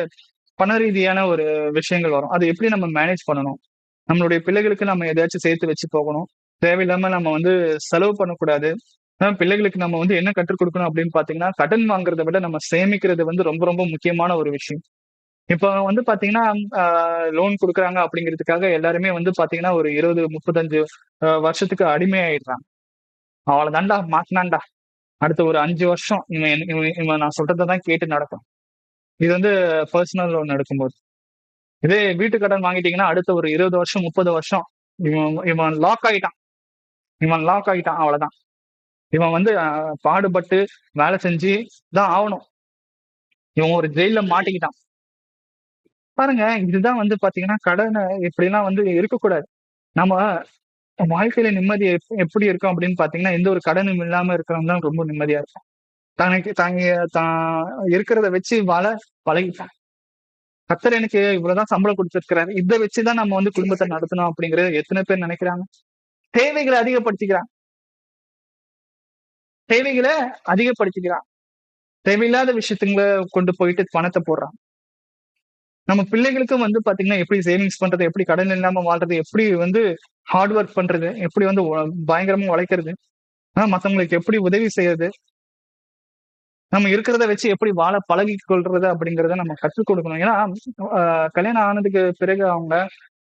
பண ரீதியான ஒரு விஷயங்கள் வரும். அதை எப்படி நம்ம மேனேஜ் பண்ணணும்? நம்மளுடைய பிள்ளைகளுக்கு நம்ம எதாச்சும் சேர்த்து வச்சு போகணும். தேவையில்லாம நம்ம வந்து செலவு பண்ணக்கூடாது. பிள்ளைகளுக்கு நம்ம வந்து என்ன கற்றுக் கொடுக்கணும் அப்படின்னு பாத்தீங்கன்னா, கடன் வாங்குறத விட நம்ம சேமிக்கிறது வந்து ரொம்ப ரொம்ப முக்கியமான ஒரு விஷயம். இப்ப வந்து பாத்தீங்கன்னா, அ லோன் குடுக்குறாங்க அப்படிங்கிறதுக்காக எல்லாருமே வந்து பாத்தீங்கன்னா, ஒரு 20, 35 வருஷத்துக்கு அடிமையாயிடுறாங்க. அவ்வளவுதான்டா மாட்டுனான்டா. அடுத்த ஒரு 5 வருஷம் இவன் நான் சொல்றத தான் கேட்டு நடக்கும். இது வந்து பெர்சனல் லோன் எடுக்கும்போது. இதே வீட்டு கடன் வாங்கிட்டீங்கன்னா, அடுத்த ஒரு 20 வருஷம், 30 வருஷம் இவன் இவன் லாக் ஆயிட்டான். இவன் லாக் ஆயிட்டான் அவ்வளவுதான். இவன் வந்து பாடுபட்டு வேலை செஞ்சு தான் ஆவணும். இவன் ஒரு ஜெயில்ல மாட்டிக்கிட்டான். பாருங்க, இதுதான் வந்து பாத்தீங்கன்னா, கடன இப்படிலாம் வந்து இருக்கக்கூடாது. நம்ம வாழ்க்கையில நிம்மதி எப்படி இருக்கும் அப்படின்னு பாத்தீங்கன்னா, எந்த ஒரு கடனும் இல்லாம இருக்கிறவன் தான் ரொம்ப நிம்மதியா இருக்கும். தனக்கு தான் இருக்கிறத வச்சு வாழ பழகிட்டான். கர்த்தர் எனக்கு இவ்வளவுதான் சம்பளம் குடுத்திருக்கிறாரு. இத வச்சுதான் நம்ம வந்து குடும்பத்த நடத்தணும் அப்படிங்கிறது எத்தன பேர் நினைக்கிறாங்க? தேவைகள அதிகப்படுத்திக்கிறான். தேவைகள அதிகப்படுத்திக்கிறான். தேவையில்லாத விஷயத்துங்கள கொண்டு போயிட்டு பணத்த போடுறான். நம்ம பிள்ளைகளுக்கும் வந்து பாத்தீங்கன்னா, எப்படி சேவிங்ஸ் பண்றது, எப்படி கடன் இல்லாம வாழ்றது, எப்படி வந்து ஹார்ட் ஒர்க் பண்றது, எப்படி வந்து பயங்கரமா உழைக்கிறது, மத்தவங்களுக்கு எப்படி உதவி செய்யறது, நம்ம இருக்கிறத வச்சு எப்படி வாழ பழகிக் கொள்றது அப்படிங்கிறத நம்ம கற்றுக் கொடுக்கணும். ஏன்னா, கல்யாணம் ஆனதுக்கு பிறகு அவங்க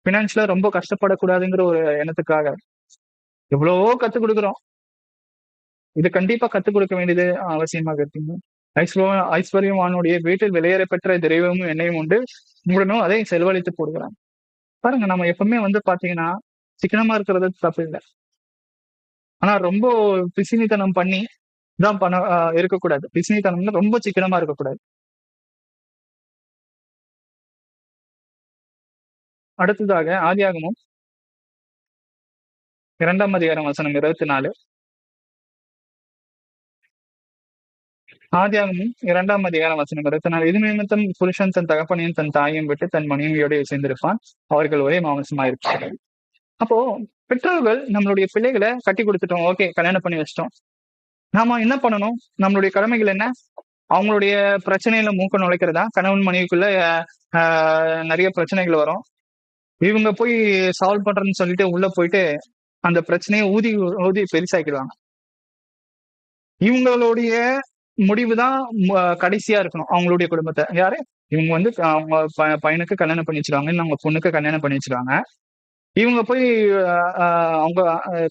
பினான்சியலா ரொம்ப கஷ்டப்படக்கூடாதுங்கிற ஒரு எண்ணத்துக்காக எவ்வளவோ கத்துக் குடுக்குறோம். இது கண்டிப்பா கத்துக் கொடுக்க வேண்டியது அவசியமாக இருக்குங்க. ஐஸ்வர்யவானுடைய வீட்டில் வெளியேற பெற்ற திரவியமும் எண்ணெயும் உண்டு. மூடனும் அதை செலவழித்து போடுகிறான். பாருங்க, நம்ம எப்பவுமே வந்து பாத்தீங்கன்னா, சிக்கனமா இருக்கிறது தப்பு இல்ல. ஆனா ரொம்ப பிசினித்தனம் பண்ணி தான் பணம் இருக்கக்கூடாது. பிசினித்தனம்னா ரொம்ப சிக்கனமா இருக்கக்கூடாது. அடுத்ததாக ஆதியாகமம் 2ஆம் அதிகாரம் வசனம் 24. ஆதியாகமம் 2ஆம் அதிகாரம் வசனம் 24. இது நிமித்தம் புருஷன் தன் தகப்பனையும் தன் தாயையும் விட்டு தன் மனைவியோட சேர்ந்திருப்பான். அவர்கள் ஒரே மாமிசமா இருப்பார்கள். அப்போ பெற்றோர்கள் நம்மளுடைய பிள்ளைகள கட்டி குடுத்துட்டோம். ஓகே, கல்யாணம் பண்ணி வச்சுட்டோம். நாம என்ன பண்ணணும்? நம்மளுடைய கடமைகள் என்ன? அவங்களுடைய பிரச்சனையில மூக்க நுழைக்கிறதா? கணவன் மனைவிக்குள்ள அ நெறைய பிரச்சனைகள் வரும். இவங்க போய் சால்வ் பண்றேன்னு சொல்லிட்டு உள்ள போயிட்டு, அந்த பிரச்சனைய ஊதி ஊதி பெருசாக்கிடுவாங்க. இவங்களுடைய முடிவு தான் கடைசியா இருக்கணும். அவங்களுடைய குடும்பத்த. யாரு? இவங்க வந்து அவங்க பையனுக்கு கல்யாணம் பண்ணி வச்சுருவாங்க. இல்ல அவங்க பொண்ணுக்கு கல்யாணம் பண்ணி வச்சுருவாங்க. இவங்க போய் அ அ அவங்க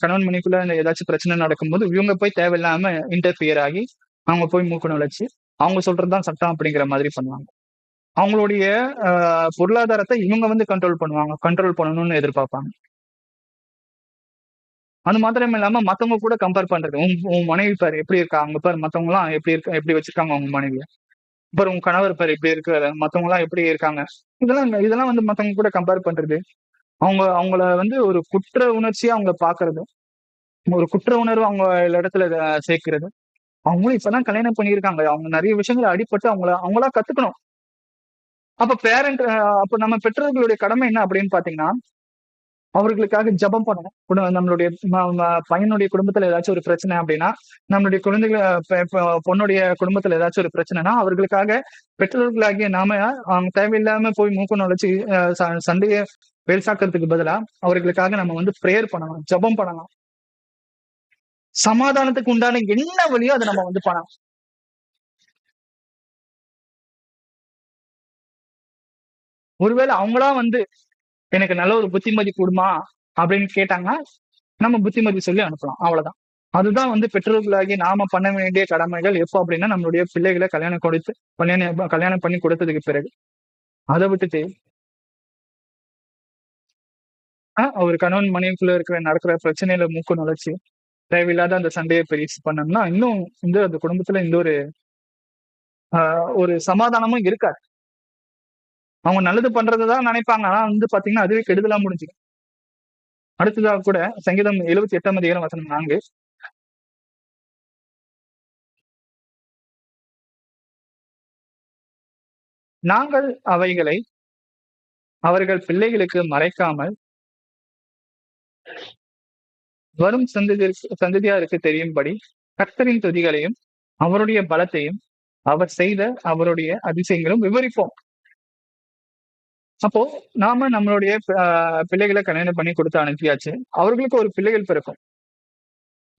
கணவன் மனைவிக்குள்ள ஏதாச்சும் பிரச்சனை நடக்கும்போது, இவங்க போய் தேவையில்லாம இன்டர்ஃபியர் ஆகி, அவங்க போய் மூக்க நுழைச்சு, அவங்க சொல்றது தான் சட்டம் அப்படிங்கிற மாதிரி பண்ணுவாங்க. அவங்களுடைய அ பொருளாதாரத்த இவங்க வந்து கண்ட்ரோல் பண்ணுவாங்க. கண்ட்ரோல் பண்ணணும்னு எதிர்பார்ப்பாங்க. அது மாத்திரம் இல்லாம மத்தவங்க கூட கம்பேர் பண்றது. உன் உன் மனைவி பாரு எப்படி இருக்கா? அங்க பாரு மத்தவங்கலாம் எப்படி வச்சிருக்காங்க உங்க மனைவிய. பாரு உன் கணவர் பாரு எப்படி இருக்காரு? மத்தவங்கலாம் எப்படி இருக்காங்க? இதெல்லாம் வந்து மத்தவங்க கூட கம்பேர் பண்றது. அவங்கள வந்து ஒரு குற்ற உணர்ச்சியா அவங்கள பார்க்கறது. ஒரு குற்ற உணர்வு அவங்க இடத்துல சேர்க்கிறது. அவங்களும் இப்பதான் கல்யாணம் பண்ணியிருக்காங்க. அவங்க நெறைய விஷயங்கள் அடிபட்டு அவங்களா கத்துக்கணும். அப்ப பேரண்ட் அப்ப நம்ம பெற்றோர்களுடைய கடமை என்ன அப்படின்னு பார்த்தீங்கன்னா, அவர்களுக்காக ஜெபம் பண்ணணும். நம்மளுடைய பையனுடைய குடும்பத்துல ஏதாச்சும் ஒரு பிரச்சனை அப்படின்னா, நம்மளுடைய குழந்தைகள பொண்ணுடைய குடும்பத்துல ஏதாச்சும் ஒரு பிரச்சனைன்னா, அவர்களுக்காக பெற்றோர்களாகிய நாம அவங்க தேவையில்லாம போய் மூக்க நுழைச்சு சண்டைய பெருசாக்குறதுக்கு பதிலா, அவர்களுக்காக நம்ம வந்து பிரேயர் பண்ணணும். ஜெபம் பண்ணணும். சமாதானத்துக்கு உண்டான என்ன வழியோ அத நம்ம வந்து பண்ணணும். ஒருவேள அவங்களா வந்து எனக்கு நல்ல ஒரு புத்திமதி குடும்மா அப்படின்னு கேட்டாங்கன்னா, நம்ம புத்திமதி சொல்லி அனுப்பலாம். அவ்வளவுதான். அதுதான் வந்து பெற்றோர்களாகிய நாம பண்ண வேண்டிய கடமைகள். எப்போ அப்படின்னா, நம்மளுடைய பிள்ளைகள கல்யாணம் பண்ணி கொடுத்ததுக்கு பிறகு. அத விட்டுட்டு, ஒரு கணவன் மனைவிக்குள்ள நடக்கிற பிரச்சனையில மூக்க நுழைச்சு, தேவையில்லாத அந்த சண்டைய பெருசு பண்ணோம்னா, இன்னும் வந்து அந்த குடும்பத்துல இந்த அ ஒரு சமாதானமும் இருக்காது. அவங்க நல்லது பண்றத தான் நினைப்பாங்க. ஆனா வந்து பாத்தீங்கன்னா, அதுவே கெடுதலா முடிஞ்சிடும். அடுத்ததாக கூட சங்கீதம் 78ஆம் அதிகாரம் வசனம் 4. நாங்கள் அவைகளை அவர்கள் பிள்ளைகளுக்கு மறைக்காமல் வரும் சந்ததியாருக்கு தெரியும்படி கர்த்தரின் துதிகளையும் அவருடைய பலத்தையும் அவர் செய்த அவருடைய அதிசயங்களும் விவரிப்போம். அப்போ நாம நம்மளுடைய பிள்ளைகளை கல்யாணம் பண்ணி கொடுத்து அனுப்பியாச்சு. அவர்களுக்கு ஒரு பிள்ளைகள் பிறக்கும்.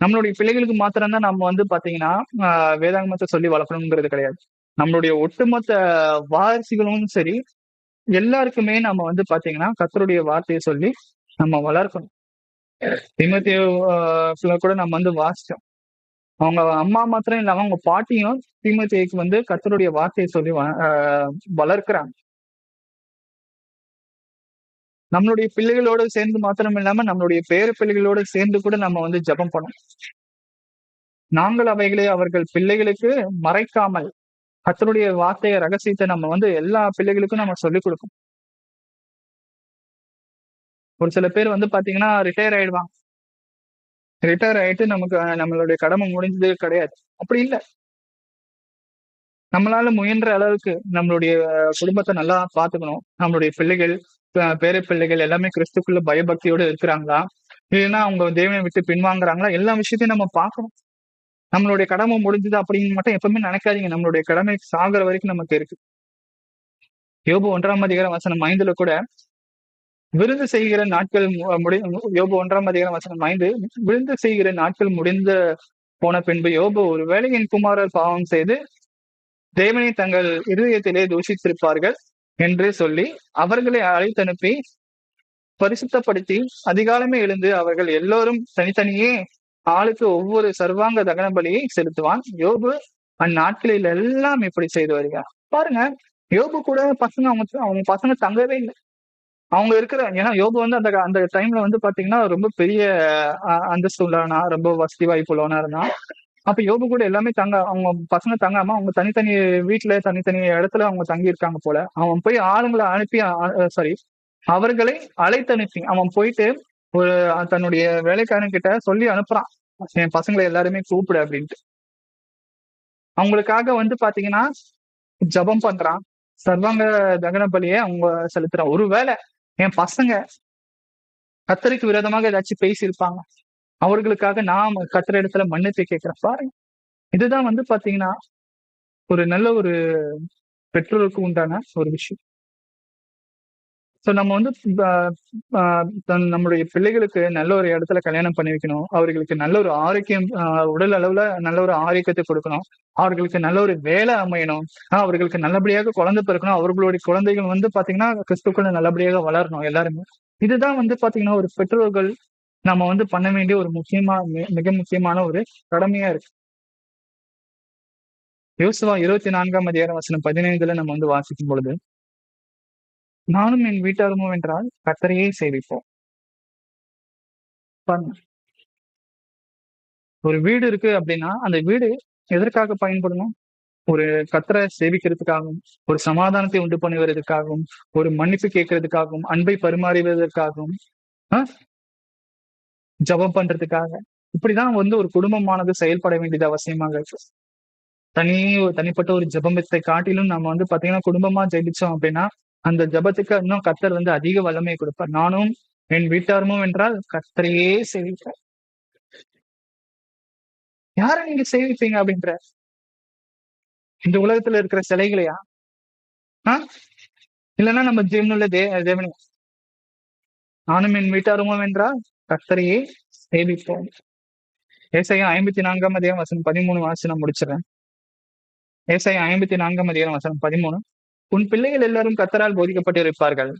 நம்மளுடைய பிள்ளைகளுக்கு மாத்திரம் தான் நம்ம வந்து பாத்தீங்கன்னா வேதாகமத்தை சொல்லி வளர்க்கணுங்கிறது கிடையாது. நம்மளுடைய ஒட்டுமொத்த வாரிசுகளும் சரி, எல்லாருக்குமே நம்ம வந்து பாத்தீங்கன்னா கர்த்தருடைய வார்த்தையை சொல்லி நம்ம வளர்க்கணும். தீமோத்தேயு கூட நம்ம வந்து வாசிச்சோம். அவங்க அம்மா மாத்திரம் இல்லாம அவங்க பாட்டியும் தீமோத்தேயுக்கு வந்து கர்த்தருடைய வார்த்தையை சொல்லி வளர்க்கிறாங்க. நம்மளுடைய பிள்ளைகளோட சேர்ந்து மாத்திரம் இல்லாம நம்மளுடைய பேர பிள்ளைகளோட சேர்ந்து கூட நம்ம வந்து ஜெபம் பண்ணணும். நாங்கள் அவைகளை அவர்கள் பிள்ளைகளுக்கு மறைக்காமல் கர்த்தருடைய வார்த்தைய ரகசியத்தை நம்ம வந்து எல்லா பிள்ளைகளுக்கும் நம்ம சொல்லிக் கொடுக்கணும். ஒரு சில பேர் வந்து பாத்தீங்கன்னா ரிட்டையர் ஆயிடுவாங்க. ரிட்டையர் ஆயிட்டு நமக்கு நம்மளுடைய கடமை முடிஞ்சது கிடையாது. அப்படி இல்ல. நம்மளால முயன்ற அளவுக்கு நம்மளுடைய குடும்பத்தை நல்லா பாத்துக்கணும். நம்மளுடைய பிள்ளைகள், பேர பிள்ளைகள் எல்லாமே கிறிஸ்துக்குள்ள பயபக்தியோட இருக்கிறாங்களா? இல்லைன்னா அவங்க தேவனை விட்டு பின்வாங்குறாங்களா? எல்லா விஷயத்தையும் நம்ம பார்க்கணும். நம்மளுடைய கடமை முடிஞ்சது அப்படின்னு மட்டும் எப்பவுமே நினைக்காதீங்க. நம்மளுடைய கடமை சாகுற வரைக்கும் நமக்கு இருக்கு. யோபு 1ஆம் அதிகாரம் வசனம் 5 கூட விருந்து செய்கிற நாட்கள் யோபு 1ஆம் அதிகாரம் வசனம் 5 விருந்து செய்கிற நாட்கள் முடிந்த போன பின்பு யோபு ஒருவேளை என் குமாரர் பாவம் செய்து தேவனை தங்கள் இருதயத்திலே தூஷித்திருப்பார்கள் என்று சொல்லி அவர்களை அழைத்தனுப்பி பரிசுத்தப்படுத்தி அதிகாலமே எழுந்து அவர்கள் எல்லோரும் தனித்தனியே ஆளுக்கு ஒவ்வொரு சர்வாங்க தகன பலியை செலுத்துவான். யோபு அந்நாட்களில் எல்லாம் இப்படி செய்து வருகிறார். பாருங்க, யோபு கூட பசங்க அவங்க பசங்க தங்கவே இல்லை. அவங்க இருக்கிற ஏன்னா யோபு வந்து அந்த அந்த டைம்ல வந்து பாத்தீங்கன்னா ரொம்ப பெரிய அந்தஸ்து உள்ளவனா, ரொம்ப வசதி வாய்ப்பு உள்ளவனா இருந்தான். அப்ப யோபு கூட எல்லாமே அவங்க பசங்க தங்காம அவங்க தனித்தனி வீட்டுல தனித்தனி இடத்துல அவங்க தங்கி இருக்காங்க போல. அவன் போய் ஆளுங்களை அனுப்பி சாரி அவர்களை அழைத்தனுப்பி அவன் போயிட்டு ஒரு தன்னுடைய வேலைக்காரன் கிட்ட சொல்லி அனுப்புறான், என் பசங்களை எல்லாருமே கூப்பிடு அப்படின்ட்டு. அவங்களுக்காக வந்து பாத்தீங்கன்னா ஜபம் பண்றான், சர்வாங்க தகன பலியை அவங்க செலுத்துறான். ஒருவேளை என் பசங்க கர்த்தருக்கு விரோதமாக ஏதாச்சும் பேசியிருப்பாங்க, அவர்களுக்காக நாம் கர்த்தர் இடத்துல மன்னிப்பு கேட்கிறேன். பாருங்க, இதுதான் வந்து பாத்தீங்கன்னா ஒரு நல்ல ஒரு பெற்றோருக்கு உண்டான ஒரு விஷயம். சோ நம்ம வந்து நம்மளுடைய பிள்ளைகளுக்கு நல்ல ஒரு இடத்துல கல்யாணம் பண்ணி வைக்கணும். அவர்களுக்கு நல்ல ஒரு ஆரோக்கியம், உடல் அளவுல நல்ல ஒரு ஆரோக்கியத்தை கொடுக்கணும். அவர்களுக்கு நல்ல ஒரு வேலை அமையணும். அவர்களுக்கு நல்லபடியாக குழந்தை பிறக்கணும். அவர்களுடைய குழந்தைகள் வந்து பாத்தீங்கன்னா கிறிஸ்துக்குள்ள நல்லபடியாக வளரணும் எல்லாருமே. இதுதான் வந்து பாத்தீங்கன்னா ஒரு பெற்றோர்கள் நம்ம வந்து பண்ண வேண்டிய ஒரு மிக முக்கியமான ஒரு கடமையா இருக்கு. யோசுவா 24ஆம் அதிகாரம் வசனம் 15 நம்ம வந்து வாசிக்கும் பொழுது, நானும் என் வீட்டாருமோ என்றால் கர்த்தரையே சேவிப்போம். ஒரு வீடு இருக்கு அப்படின்னா அந்த வீடு எதற்காக பயன்படணும்? ஒரு கர்த்தரை சேவிக்கிறதுக்காகவும், ஒரு சமாதானத்தை உண்டு பண்ணுவதற்காகவும், ஒரு மன்னிப்பு கேட்கறதுக்காகவும், அன்பை பரிமாறுவதற்காகவும், ஜபம் பண்றதுக்காக, இப்படிதான் வந்து ஒரு குடும்பமானது செயல்பட வேண்டியது அவசியமாக இருக்கு. தனிப்பட்ட ஒரு ஜபத்தை காட்டிலும் நம்ம வந்து பாத்தீங்கன்னா குடும்பமா ஜெபிச்சோம் அப்படின்னா அந்த ஜபத்துக்கு இன்னும் கர்த்தர் வந்து அதிக வல்லமை கொடுப்பார். நானும் என் வீட்டாருமும் என்றால் கர்த்தரையே சேவிப்பேன். யார நீங்க சேவிப்பீங்க அப்படின்ற? இந்த உலகத்துல இருக்கிற சிலைகளையா? இல்லைன்னா நம்ம ஜீவனுள்ள தேவனே? நானும் என் வீட்டாருமும் என்றால் கர்த்தரையே சேவிப்போம். ஏசாயா 54ஆம் அதிகாரம் வசனம் 13 வாசி நான் முடிச்சிடறேன். ஏசாயா 54ஆம் அதிகாரம் வசனம் 13, உன் பிள்ளைகள் எல்லாரும் கர்த்தரால் போதிக்கப்பட்டு இருப்பார்கள்,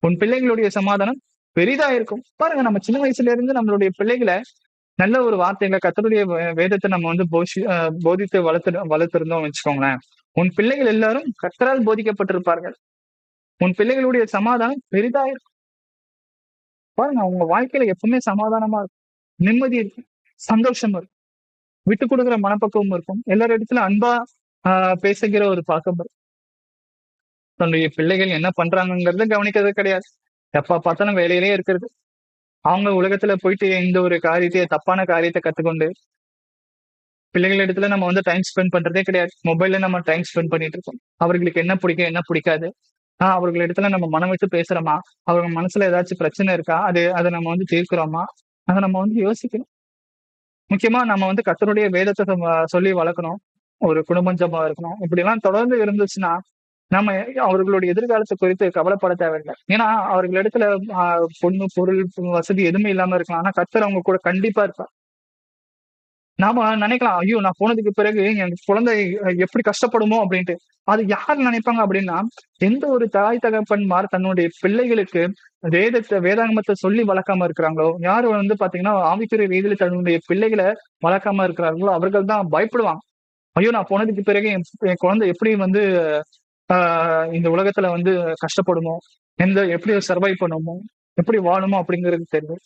உன் பிள்ளைகளுடைய சமாதானம் பெரிதா இருக்கும். பாருங்க, நம்ம சின்ன வயசுல இருந்து நம்மளுடைய பிள்ளைகளை நல்ல ஒரு வார்த்தைகளை கர்த்தருடைய வேதத்தை நம்ம வந்து போதித்து வளர்த்திருந்தோம் வச்சுக்கோங்களேன். உன் பிள்ளைகள் எல்லாரும் கர்த்தரால் போதிக்கப்பட்டிருப்பார்கள், உன் பிள்ளைகளுடைய சமாதானம் பெரிதா இருக்கும். பாருங்க, அவங்க வாழ்க்கையில எப்பவுமே சமாதானமா இருக்கும், நிம்மதி இருக்கும், சந்தோஷம் இருக்கும், விட்டு கொடுக்குற மனப்பக்குவம் இருக்கும், எல்லாரும் இடத்துல அன்பா பேசுகிற ஒரு பழக்கம் இருக்கும். தன்னுடைய பிள்ளைகள் என்ன பண்றாங்கிறத கவனிக்கிறது கிடையாது. எப்ப பார்த்தாலும் வேலையிலே இருக்கிறது. அவங்க உலகத்துல போயிட்டு இந்த ஒரு தப்பான காரியத்தை கத்துக்கொண்டு பிள்ளைகள் இடத்துல நம்ம வந்து டைம் ஸ்பெண்ட் பண்றதே கிடையாது. மொபைல்ல நம்ம டைம் ஸ்பெண்ட் பண்ணிட்டு இருக்கோம். அவர்களுக்கு என்ன பிடிக்கும், என்ன பிடிக்காது, அவர்கள் இடத்துல நம்ம மனம் விட்டு பேசுறோமா, அவங்க மனசுல ஏதாச்சும் பிரச்சனை இருக்கா, அதை நம்ம வந்து தீர்க்கிறோமா, அதை நம்ம வந்து யோசிக்கணும். முக்கியமா நம்ம வந்து கர்த்தருடைய வேதத்தை சொல்லி வளர்க்கணும். ஒரு குடும்ப ஜபம் இருக்கணும். இப்படி எல்லாம் தொடர்ந்து இருந்துச்சுன்னா நம்ம அவர்களுடைய எதிர்காலத்தை குறித்து கவலைப்பட தேவையில்லை. ஏன்னா அவர்களிடத்துல பொண்ணு, பொருள், வசதி எதுவுமே இல்லாம இருக்கலாம். ஆனா கர்த்தர் அவங்க கூட கண்டிப்பா இருப்பார். நாம நினைக்கலாம், ஐயோ! நான் போனதுக்கு பிறகு என் குழந்தை எப்படி கஷ்டப்படுமோ அப்படின்ட்டு. அது யார் நினைப்பாங்க அப்படின்னா, எந்த ஒரு தாய் தகப்பன்மார் தன்னுடைய பிள்ளைகளுக்கு வேதாகமத்த சொல்லி வளர்க்காம இருக்கிறாங்களோ, யாரு வந்து பார்த்தீங்கன்னா, ஆவிக்குரிய ரீதியில தன்னுடைய பிள்ளைகள வளர்க்காம இருக்கிறார்களோ, அவர்கள் தான் பயப்படுவாங்க. ஐயோ! நான் போனதுக்கு பிறகு என் குழந்தை எப்படி வந்து ஆ இந்த உலகத்துல வந்து கஷ்டப்படுமோ, எப்படி சர்வைவ் பண்ணுமோ, எப்படி வாழுமோ அப்படிங்கிறது தெரியும்.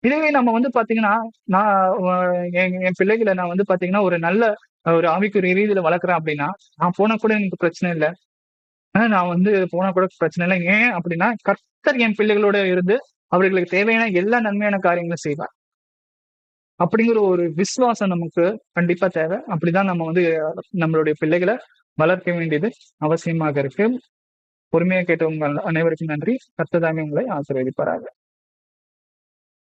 இதுவே நம்ம வந்து பாத்தீங்கன்னா, நான் வ என் பிள்ளைகள நான் வந்து பாத்தீங்கன்னா, ஒரு நல்ல ஒரு ஆவிக்குரிய ரீதியில வளர்க்குறேன் அப்டின்னா, நான் போனா கூட எனக்கு பிரச்சனை இல்ல. நான் வந்து போனா கூட பிரச்சனை இல்ல. ஏன் அப்டின்னா, கர்த்தர் என் பிள்ளைகளோட இருந்து அவர்களுக்கு தேவையான எல்லா நன்மையான காரியங்களும் செய்வார். அப்படிங்கிற ஒரு விசுவாசம் நமக்கு கண்டிப்பா தேவை. அப்படிதான் நம்ம வந்து நம்மளுடைய பிள்ளைகள வளர்க்க வேண்டியது அவசியமாக இருக்கு. பொறுமையா கேட்ட உங்கள் அனைவருக்கும் நன்றி. கர்த்தர் தாமே உங்களை ஆசீர்வதிப்பாராக.